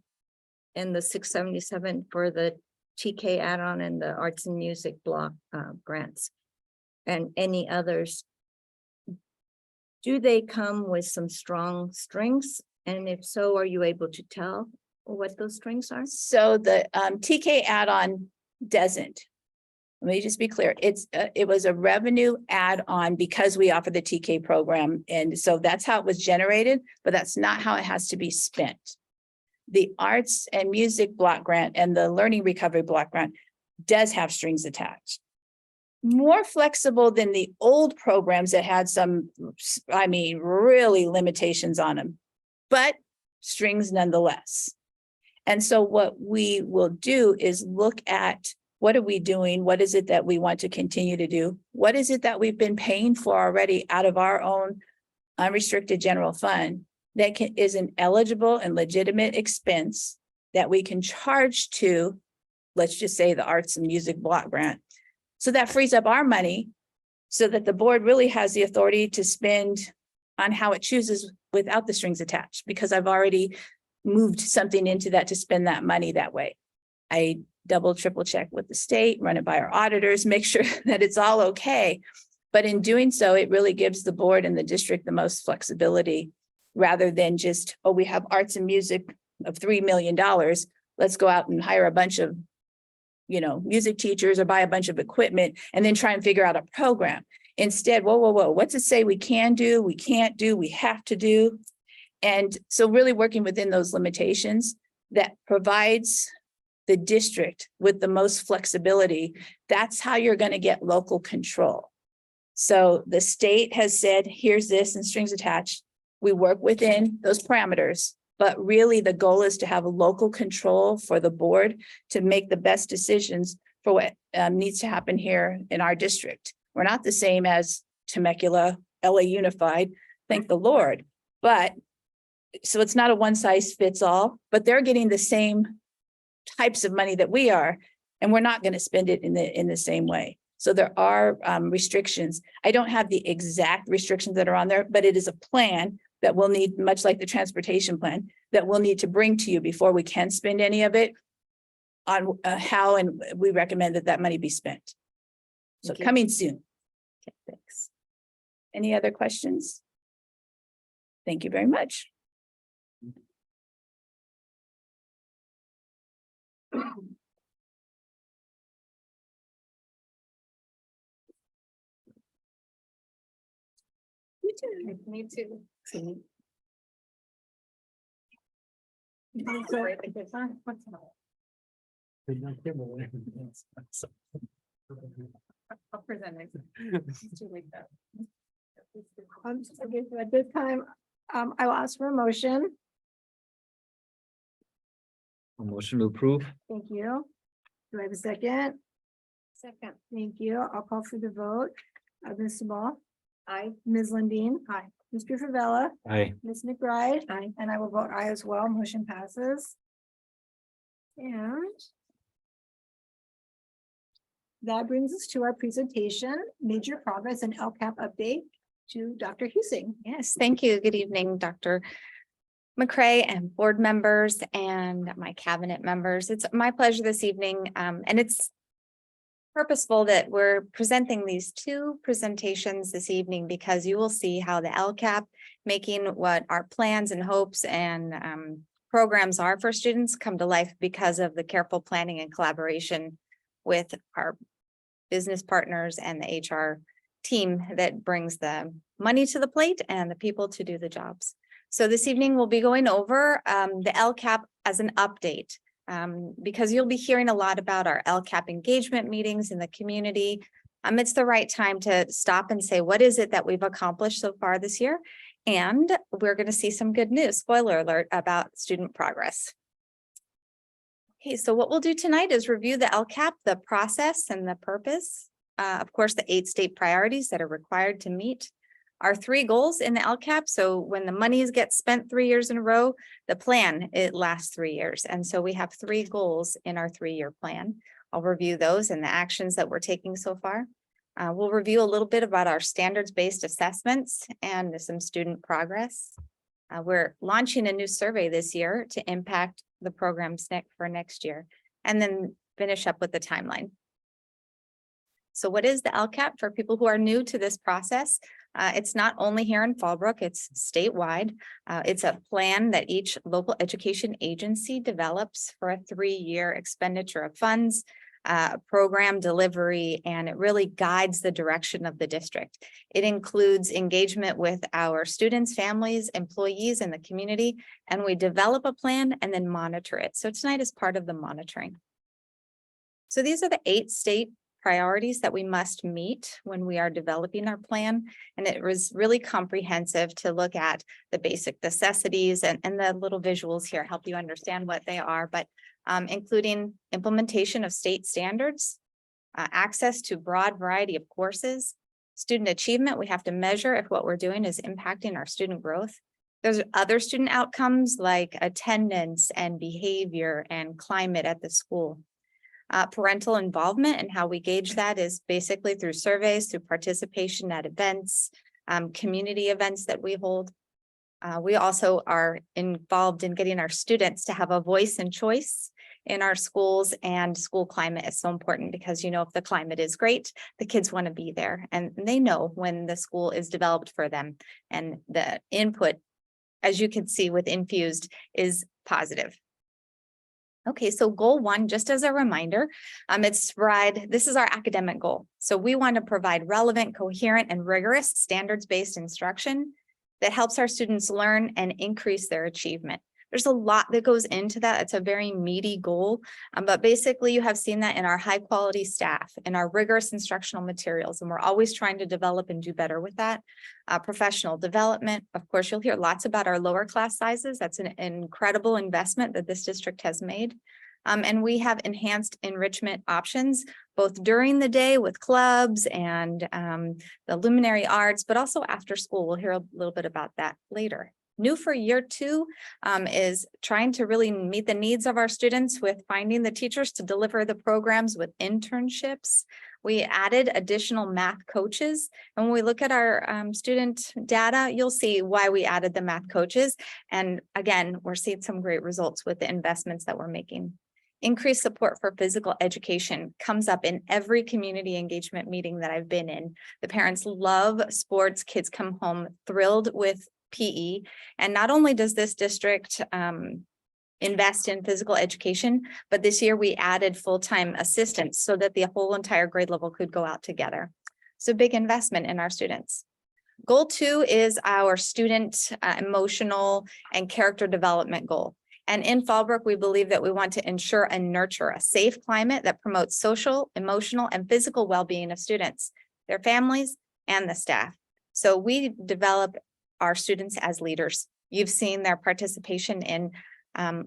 and the 677 for the TK add-on and the arts and music block grants and any others, do they come with some strong strings? And if so, are you able to tell what those strings are? So the TK add-on doesn't. Let me just be clear. It was a revenue add-on because we offer the TK program. And so that's how it was generated, but that's not how it has to be spent. The arts and music block grant and the learning recovery block grant does have strings attached. More flexible than the old programs that had some, I mean, really limitations on them, but strings nonetheless. And so what we will do is look at What are we doing? What is it that we want to continue to do? What is it that we've been paying for already out of our own unrestricted general fund that is an eligible and legitimate expense that we can charge to, let's just say, the arts and music block grant. So that frees up our money so that the board really has the authority to spend on how it chooses without the strings attached, because I've already moved something into that to spend that money that way. I double, triple check with the state, run it by our auditors, make sure that it's all okay. But in doing so, it really gives the board and the district the most flexibility rather than just, oh, we have arts and music of $3 million. Let's go out and hire a bunch of, music teachers or buy a bunch of equipment and then try and figure out a program. Instead, whoa, what's it say we can do, we can't do, we have to do? And so really working within those limitations that provides the district with the most flexibility, that's how you're going to get local control. So the state has said, here's this and strings attached. We work within those parameters, but really the goal is to have a local control for the board to make the best decisions for what needs to happen here in our district. We're not the same as Temecula, LA Unified, thank the Lord. But so it's not a one size fits all, but they're getting the same types of money that we are, and we're not going to spend it in the same way. So there are restrictions. I don't have the exact restrictions that are on there, but it is a plan that we'll need, much like the transportation plan, that we'll need to bring to you before we can spend any of it on how and we recommend that money be spent. So coming soon. Okay, thanks. Any other questions? Thank you very much. Me too. I'll present next. Okay, so at this time, I will ask for a motion. A motion to approve. Thank you. Do I have a second? Second. Thank you. I'll call for the vote. Ms. Sabal. Aye. Ms. Lundin. Aye. Mr. Favela. Aye. Ms. McBride. Aye. And I will vote aye as well. Motion passes. And that brings us to our presentation, major progress and LCAP update to Dr. Husing. Yes, thank you. Good evening, Dr. McCray and board members and my cabinet members. It's my pleasure this evening, and it's purposeful that we're presenting these two presentations this evening because you will see how the LCAP making what our plans and hopes and programs are for students come to life because of the careful planning and collaboration with our business partners and the HR team that brings the money to the plate and the people to do the jobs. So this evening we'll be going over the LCAP as an update because you'll be hearing a lot about our LCAP engagement meetings in the community. It's the right time to stop and say, what is it that we've accomplished so far this year? And we're going to see some good news, spoiler alert, about student progress. Okay, so what we'll do tonight is review the LCAP, the process and the purpose. Of course, the 8 state priorities that are required to meet our 3 goals in the LCAP. So when the monies get spent 3 years in a row, the plan, it lasts 3 years. And so we have 3 goals in our 3-year plan. I'll review those and the actions that we're taking so far. We'll review a little bit about our standards-based assessments and some student progress. We're launching a new survey this year to impact the programs for next year, and then finish up with the timeline. So what is the LCAP for people who are new to this process? It's not only here in Fallbrook, it's statewide. It's a plan that each local education agency develops for a 3-year expenditure of funds, program delivery, and it really guides the direction of the district. It includes engagement with our students, families, employees, and the community, and we develop a plan and then monitor it. So tonight is part of the monitoring. So these are the 8 state priorities that we must meet when we are developing our plan. And it was really comprehensive to look at the basic necessities and the little visuals here help you understand what they are. But including implementation of state standards, access to broad variety of courses, student achievement. We have to measure if what we're doing is impacting our student growth. There's other student outcomes like attendance and behavior and climate at the school. Parental involvement and how we gauge that is basically through surveys, through participation at events, community events that we hold. We also are involved in getting our students to have a voice and choice in our schools, and school climate is so important because, you know, if the climate is great, the kids want to be there and they know when the school is developed for them, and the input, as you can see with Infused, is positive. Okay, so goal 1, just as a reminder, it's to provide, this is our academic goal. So we want to provide relevant, coherent, and rigorous standards-based instruction that helps our students learn and increase their achievement. There's a lot that goes into that. It's a very meaty goal, but basically you have seen that in our high quality staff and our rigorous instructional materials, and we're always trying to develop and do better with that. Professional development, of course, you'll hear lots about our lower class sizes. That's an incredible investment that this district has made. And we have enhanced enrichment options, both during the day with clubs and the luminary arts, but also after school. We'll hear a little bit about that later. New for year 2 is trying to really meet the needs of our students with finding the teachers to deliver the programs with internships. We added additional math coaches. And when we look at our student data, you'll see why we added the math coaches. And again, we're seeing some great results with the investments that we're making. Increased support for physical education comes up in every community engagement meeting that I've been in. The parents love sports. Kids come home thrilled with PE. And not only does this district invest in physical education, but this year we added full-time assistants so that the whole entire grade level could go out together. So big investment in our students. Goal 2 is our student emotional and character development goal. And in Fallbrook, we believe that we want to ensure and nurture a safe climate that promotes social, emotional, and physical well-being of students, their families, and the staff. So we develop our students as leaders. You've seen their participation in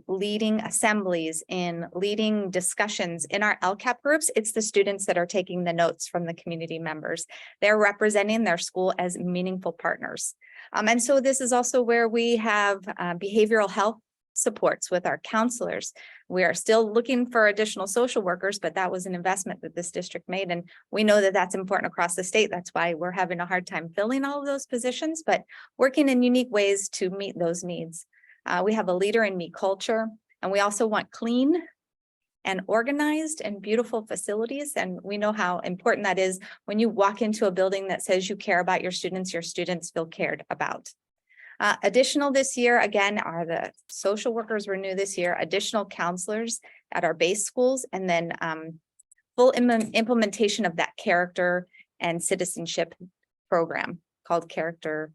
leading assemblies, in leading discussions in our LCAP groups. It's the students that are taking the notes from the community members. They're representing their school as meaningful partners. And so this is also where we have behavioral health supports with our counselors. We are still looking for additional social workers, but that was an investment that this district made. And we know that that's important across the state. That's why we're having a hard time filling all of those positions, but working in unique ways to meet those needs. We have a leader in me culture, and we also want clean and organized and beautiful facilities. And we know how important that is when you walk into a building that says you care about your students feel cared about. Additional this year, again, are the social workers were new this year, additional counselors at our base schools, and then full implementation of that character and citizenship program called Character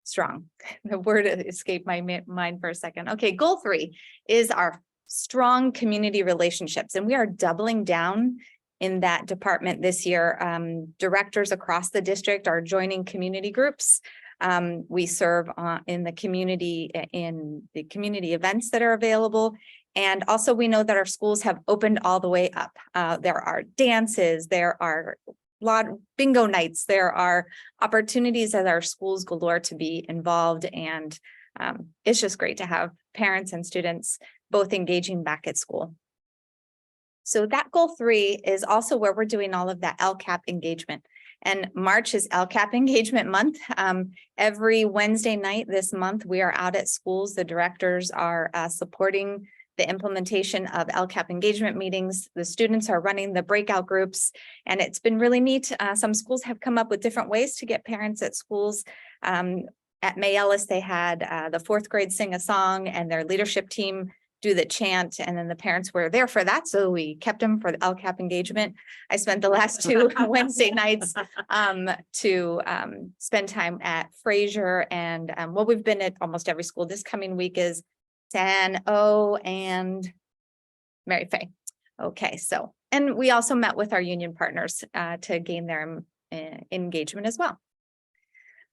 Strong. The word escaped my mind for a second. Okay, goal 3 is our strong community relationships, and we are doubling down in that department this year. Directors across the district are joining community groups. We serve in the community events that are available. And also we know that our schools have opened all the way up. There are dances, there are bingo nights, there are opportunities at our schools galore to be involved. And it's just great to have parents and students both engaging back at school. So that goal 3 is also where we're doing all of that LCAP engagement. And March is LCAP engagement month. Every Wednesday night this month, we are out at schools. The directors are supporting the implementation of LCAP engagement meetings. The students are running the breakout groups, and it's been really neat. Some schools have come up with different ways to get parents at schools. At May Ellis, they had the 4th grade sing a song, and their leadership team do the chant, and then the parents were there for that, so we kept them for the LCAP engagement. I spent the last 2 Wednesday nights to spend time at Fraser, and well, we've been at almost every school. This coming week is San O and Mary Fay. Okay, so, and we also met with our union partners to gain their engagement as well.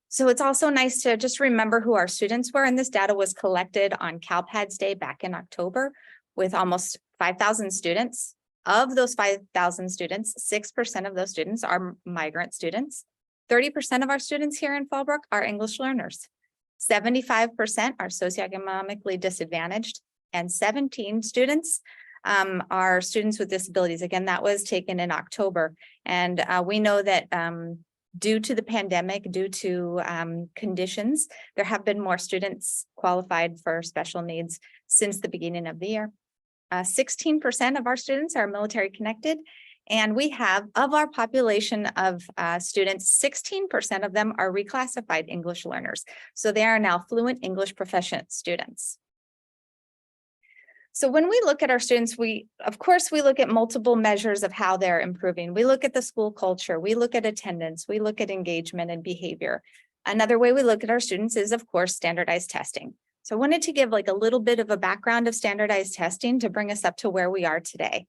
So it's also nice to just remember who our students were, and this data was collected on CalPADS Day back in October. with almost 5,000 students. Of those 5,000 students, 6% of those students are migrant students. 30% of our students here in Fallbrook are English learners. 75% are socioeconomically disadvantaged, and 17 students are students with disabilities. Again, that was taken in October. And we know that due to the pandemic, due to conditions, there have been more students qualified for special needs since the beginning of the year. 16% of our students are military connected. And we have, of our population of students, 16% of them are reclassified English learners. So they are now fluent English proficient students. So when we look at our students, of course, we look at multiple measures of how they're improving. We look at the school culture, we look at attendance, we look at engagement and behavior. Another way we look at our students is, of course, standardized testing. So I wanted to give like a little bit of a background of standardized testing to bring us up to where we are today.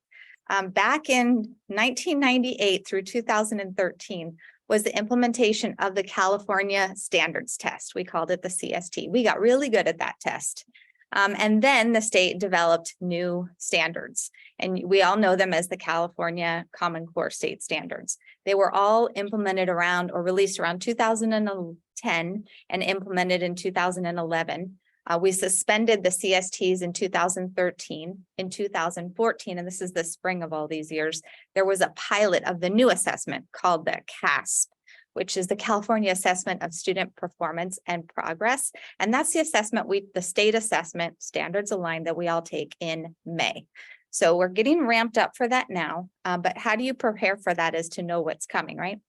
Back in 1998 through 2013 was the implementation of the California Standards Test. We called it the CST. We got really good at that test. And then the state developed new standards, and we all know them as the California Common Core State Standards. They were all implemented around or released around 2010 and implemented in 2011. We suspended the CSTs in 2013. In 2014, and this is the spring of all these years, there was a pilot of the new assessment called the CASP, which is the California Assessment of Student Performance and Progress. And that's the assessment the state assessment standards aligned that we all take in May. So we're getting ramped up for that now, but how do you prepare for that is to know what's coming, right?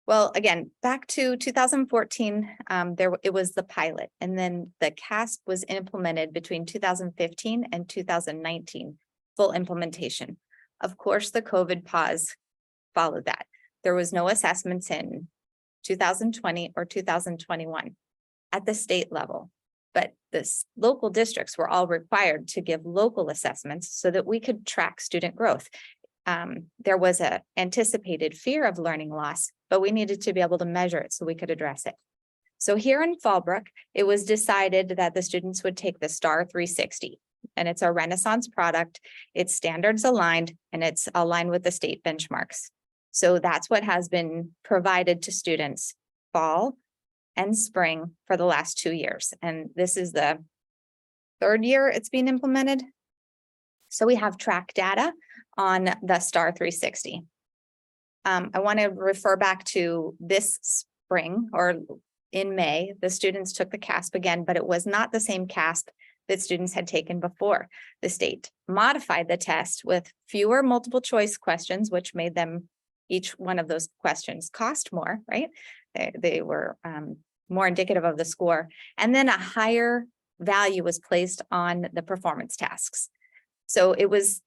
Well, again, back to 2014, it was the pilot, and then the CASP was implemented between 2015 and 2019, full implementation. Of course, the COVID pause followed that. There was no assessments in 2020 or 2021 at the state level, but the local districts were all required to give local assessments so that we could track student growth. There was an anticipated fear of learning loss, but we needed to be able to measure it so we could address it. So here in Fallbrook, it was decided that the students would take the STAR 360, and it's a Renaissance product. It's standards aligned, and it's aligned with the state benchmarks. So that's what has been provided to students fall and spring for the last 2 years. And this is the third year it's being implemented. So we have track data on the STAR 360. I want to refer back to this spring, or in May, the students took the CASP again, but it was not the same CASP that students had taken before. The state modified the test with fewer multiple choice questions, which made them, each one of those questions cost more, right? They were more indicative of the score. And then a higher value was placed on the performance tasks. So it was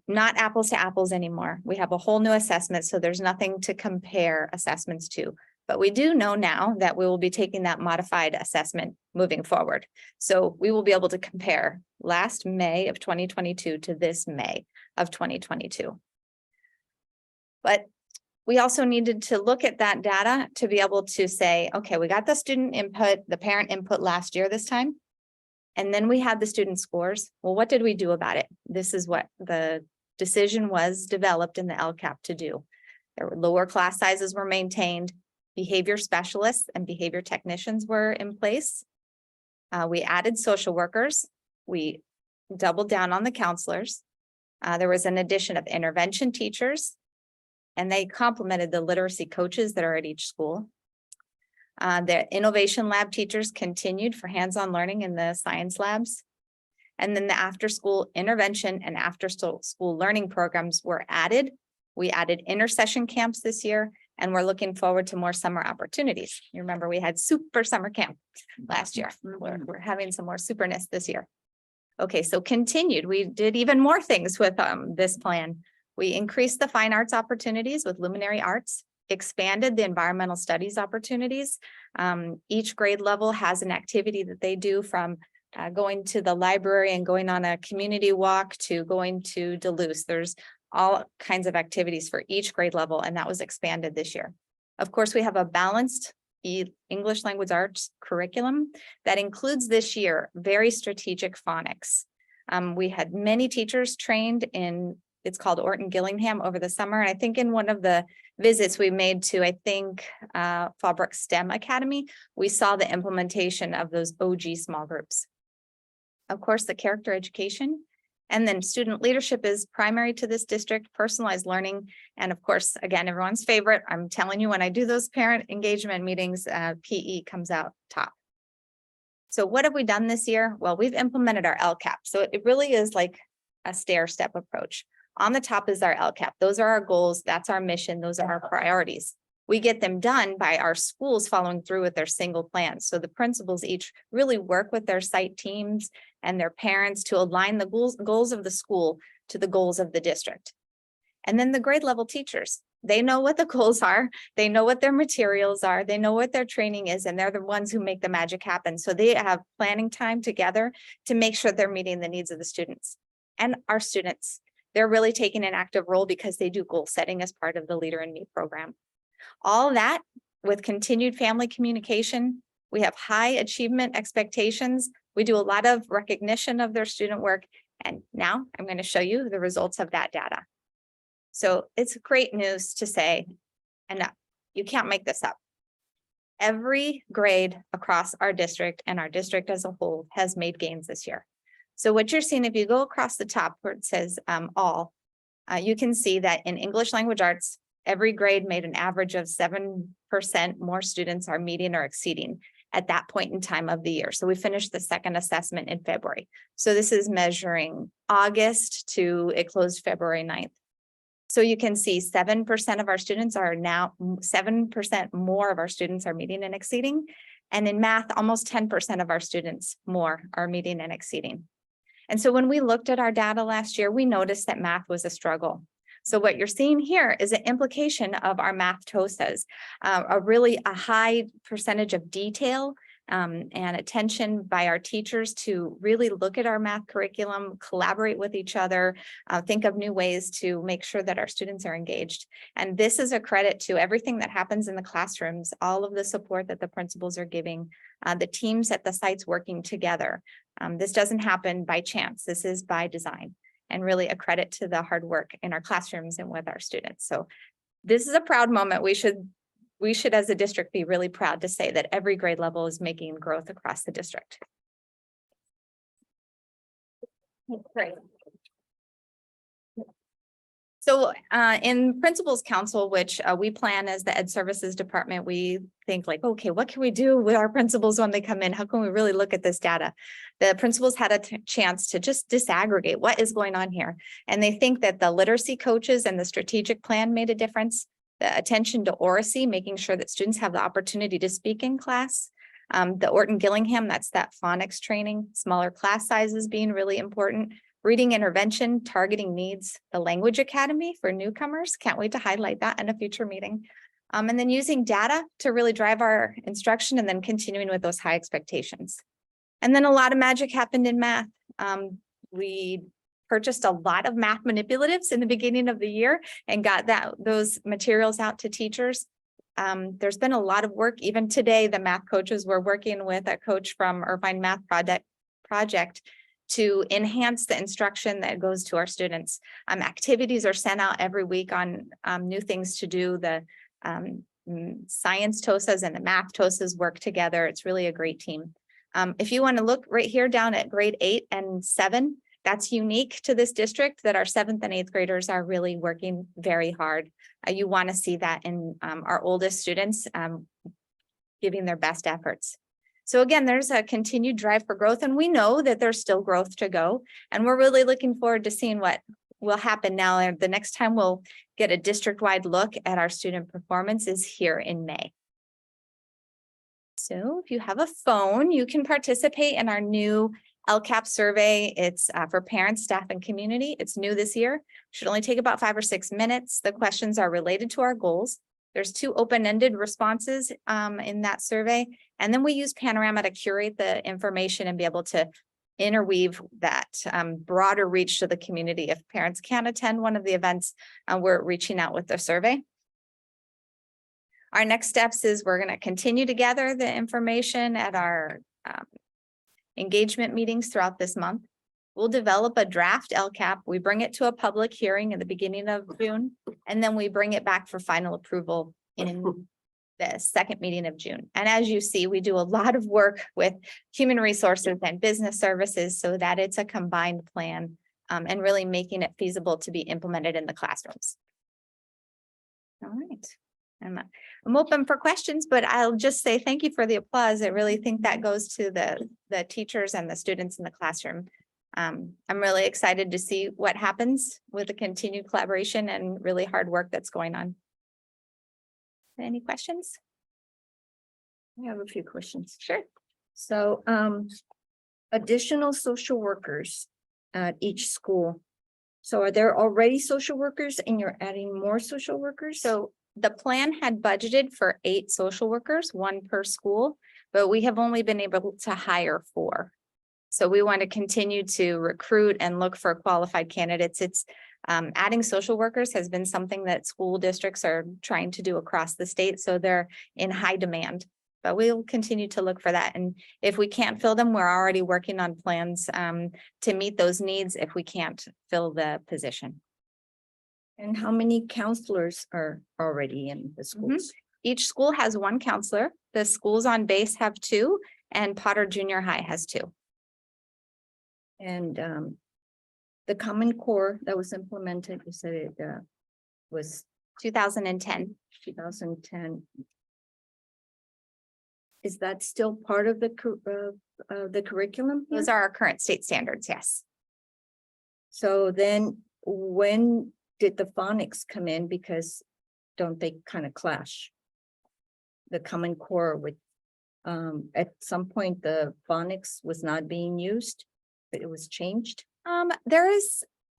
not apples to apples anymore. We have a whole new assessment, so there's nothing to compare assessments to. But we do know now that we will be taking that modified assessment moving forward. So we will be able to compare last May of 2022 to this May of 2022. But we also needed to look at that data to be able to say, okay, we got the student input, the parent input last year this time. And then we had the student scores. Well, what did we do about it? This is what the decision was developed in the LCAP to do. There were lower class sizes were maintained, behavior specialists and behavior technicians were in place. We added social workers. We doubled down on the counselors. There was an addition of intervention teachers, and they complemented the literacy coaches that are at each school. The innovation lab teachers continued for hands-on learning in the science labs. And then the after-school intervention and after-school learning programs were added. We added intercession camps this year, and we're looking forward to more summer opportunities. You remember we had super summer camp last year. We're having some more superness this year. Okay, so continued. We did even more things with this plan. We increased the fine arts opportunities with luminary arts, expanded the environmental studies opportunities. Each grade level has an activity that they do, from going to the library and going on a community walk to going to Duluth. There's all kinds of activities for each grade level, and that was expanded this year. Of course, we have a balanced English language arts curriculum that includes this year very strategic phonics. We had many teachers trained in, it's called Orton Gillingham over the summer. And I think in one of the visits we made to, Fallbrook STEM Academy, we saw the implementation of those OG small groups. Of course, the character education, and then student leadership is primary to this district, personalized learning. And of course, again, everyone's favorite, I'm telling you, when I do those parent engagement meetings, PE comes out top. So what have we done this year? Well, we've implemented our LCAP. So it really is like a stair step approach. On the top is our LCAP. Those are our goals. That's our mission. Those are our priorities. We get them done by our schools following through with their single plans. So the principals each really work with their site teams and their parents to align the goals of the school to the goals of the district. And then the grade level teachers, they know what the goals are. They know what their materials are. They know what their training is, and they're the ones who make the magic happen. So they have planning time together to make sure they're meeting the needs of the students. And our students, they're really taking an active role because they do goal setting as part of the Leader in Me program. All that with continued family communication. We have high achievement expectations. We do a lot of recognition of their student work. And now I'm going to show you the results of that data. So it's great news to say, and you can't make this up. Every grade across our district and our district as a whole has made gains this year. So what you're seeing, if you go across the top where it says all, you can see that in English language arts, every grade made an average of 7% more students are meeting or exceeding at that point in time of the year. So we finished the second assessment in February. So this is measuring August to it closed February 9th. So you can see 7% of our students are now 7% more of our students are meeting and exceeding. And in math, almost 10% of our students more are meeting and exceeding. And so when we looked at our data last year, we noticed that math was a struggle. So what you're seeing here is an implication of our math TOSAs, a high percentage of detail and attention by our teachers to really look at our math curriculum, collaborate with each other, think of new ways to make sure that our students are engaged. And this is a credit to everything that happens in the classrooms, all of the support that the principals are giving, the teams at the sites working together. This doesn't happen by chance. This is by design. And really a credit to the hard work in our classrooms and with our students. So this is a proud moment. We should as a district be really proud to say that every grade level is making growth across the district. Great. So in Principals Council, which we plan as the Ed Services Department, we think like, okay, what can we do with our principals when they come in? How can we really look at this data? The principals had a chance to just disaggregate what is going on here. And they think that the literacy coaches and the strategic plan made a difference. The attention to oracy, making sure that students have the opportunity to speak in class. The Orton Gillingham, that's that phonics training, smaller class sizes being really important. Reading intervention, targeting needs, the language academy for newcomers. Can't wait to highlight that in a future meeting. And then using data to really drive our instruction and then continuing with those high expectations. And then a lot of magic happened in math. We purchased a lot of math manipulatives in the beginning of the year and got those materials out to teachers. There's been a lot of work. Even today, the math coaches were working with a coach from Irvine Math Project to enhance the instruction that goes to our students. Activities are sent out every week on new things to do. The science TOSAs and the math TOSAs work together. It's really a great team. If you want to look right here down at grade 8 and 7, that's unique to this district that our 7th and 8th graders are really working very hard. You want to see that in our oldest students giving their best efforts. So again, there's a continued drive for growth, and we know that there's still growth to go. And we're really looking forward to seeing what will happen now. And the next time we'll get a district-wide look at our student performance is here in May. So if you have a phone, you can participate in our new LCAP survey. It's for parents, staff, and community. It's new this year. Should only take about 5 or 6 minutes. The questions are related to our goals. There's 2 open-ended responses in that survey. And then we use Panorama to curate the information and be able to interweave that broader reach to the community. If parents can't attend one of the events, we're reaching out with the survey. Our next steps is we're going to continue to gather the information at our engagement meetings throughout this month. We'll develop a draft LCAP. We bring it to a public hearing in the beginning of June, and then we bring it back for final approval in the second meeting of June. And as you see, we do a lot of work with human resources and business services so that it's a combined plan, and really making it feasible to be implemented in the classrooms. All right. I'm open for questions, but I'll just say thank you for the applause. I really think that goes to the teachers and the students in the classroom. I'm really excited to see what happens with the continued collaboration and really hard work that's going on. Any questions? I have a few questions. Sure. So, additional social workers at each school. So are there already social workers and you're adding more social workers? So the plan had budgeted for 8 social workers, 1 per school, but we have only been able to hire 4. So we want to continue to recruit and look for qualified candidates. It's adding social workers has been something that school districts are trying to do across the state. So they're in high demand, but we'll continue to look for that. And if we can't fill them, we're already working on plans to meet those needs if we can't fill the position. And how many counselors are already in the schools? Each school has 1 counselor. The schools on base have 2, and Potter Junior High has 2. And the Common Core that was implemented, you said it was 2010. 2010. Is that still part of the curriculum? here? Those are our current state standards, yes. So then when did the phonics come in? Because don't they kind of clash? The Common Core with, at some point, the phonics was not being used, but it was changed.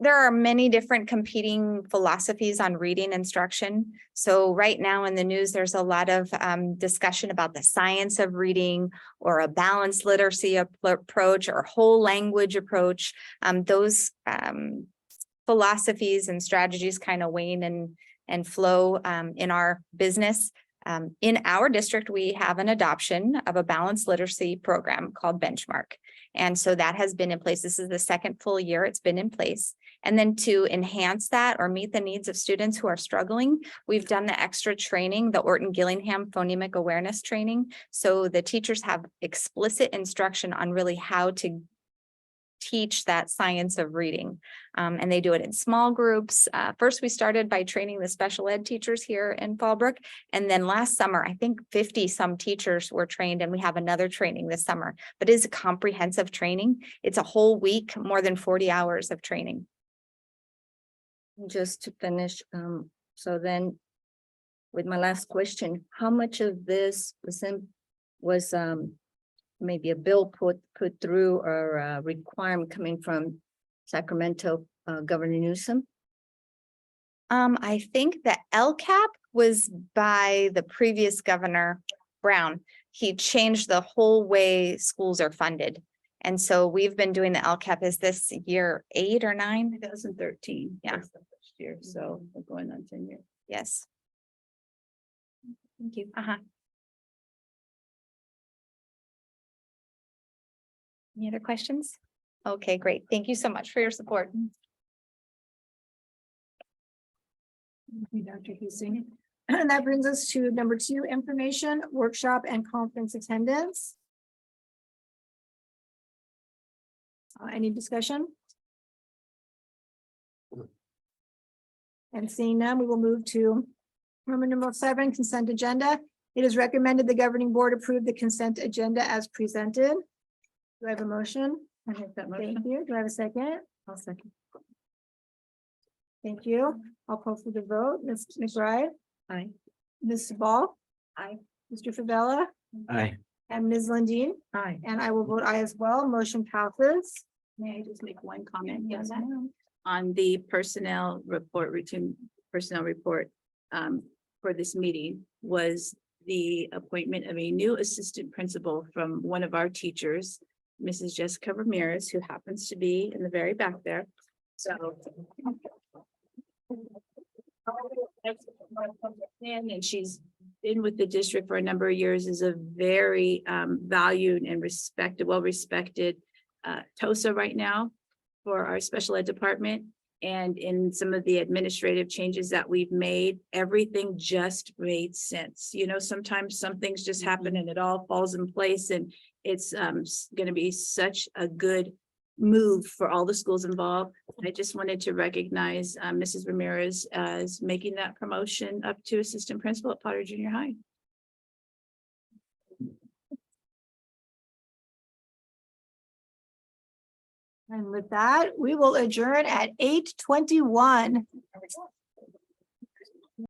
There are many different competing philosophies on reading instruction. So right now in the news, there's a lot of discussion about the science of reading or a balanced literacy approach or whole language approach. Those philosophies and strategies kind of wane and flow in our business. In our district, we have an adoption of a balanced literacy program called Benchmark. And so that has been in place. This is the second full year it's been in place. And then to enhance that or meet the needs of students who are struggling, we've done the extra training, the Orton Gillingham phonemic awareness training. So the teachers have explicit instruction on really how to teach that science of reading. And they do it in small groups. First, we started by training the special ed teachers here in Fallbrook. And then last summer, I think 50 some teachers were trained, and we have another training this summer. But it is a comprehensive training. It's a whole week, more than 40 hours of training. Just to finish, so then with my last question, how much of this was maybe a bill put through or a requirement coming from Sacramento Governor Newsom? I think the LCAP was by the previous Governor Brown. He changed the whole way schools are funded. And so we've been doing the LCAP. Is this year 8 or 9? 2013. Yeah. was the first year, so we're going on 10 years. Yes. Thank you. Any other questions? Okay, great. Thank you so much for your support. Thank you, Dr. Husing. And that brings us to number 2, information, workshop, and conference attendance. Any discussion? And seeing none, we will move to Roman numeral 7, consent agenda. It is recommended the governing board approve the consent agenda as presented. Do I have a motion? I make that motion. Thank you. Do I have a second? I'll second. Thank you. I'll call for the vote. Ms. McBride? Aye. Ms. Ball? Aye. Mr. Favela? Aye. And Ms. Lundin? Aye. And I will vote aye as well. Motion passes. May I just make one comment? Yes, ma'am. On the personnel report, routine personnel report for this meeting was the appointment of a new assistant principal from one of our teachers, Mrs. Jessica Ramirez, who happens to be in the very back there. So. And she's been with the district for a number of years, is a very valued and respected, well-respected TOSA right now. for our special ed department. And in some of the administrative changes that we've made, everything just made sense. You know, sometimes some things just happen and it all falls in place, and it's going to be such a good move for all the schools involved. I just wanted to recognize Mrs. Ramirez as making that promotion up to assistant principal at Potter Junior High. And with that, we will adjourn at 8:21.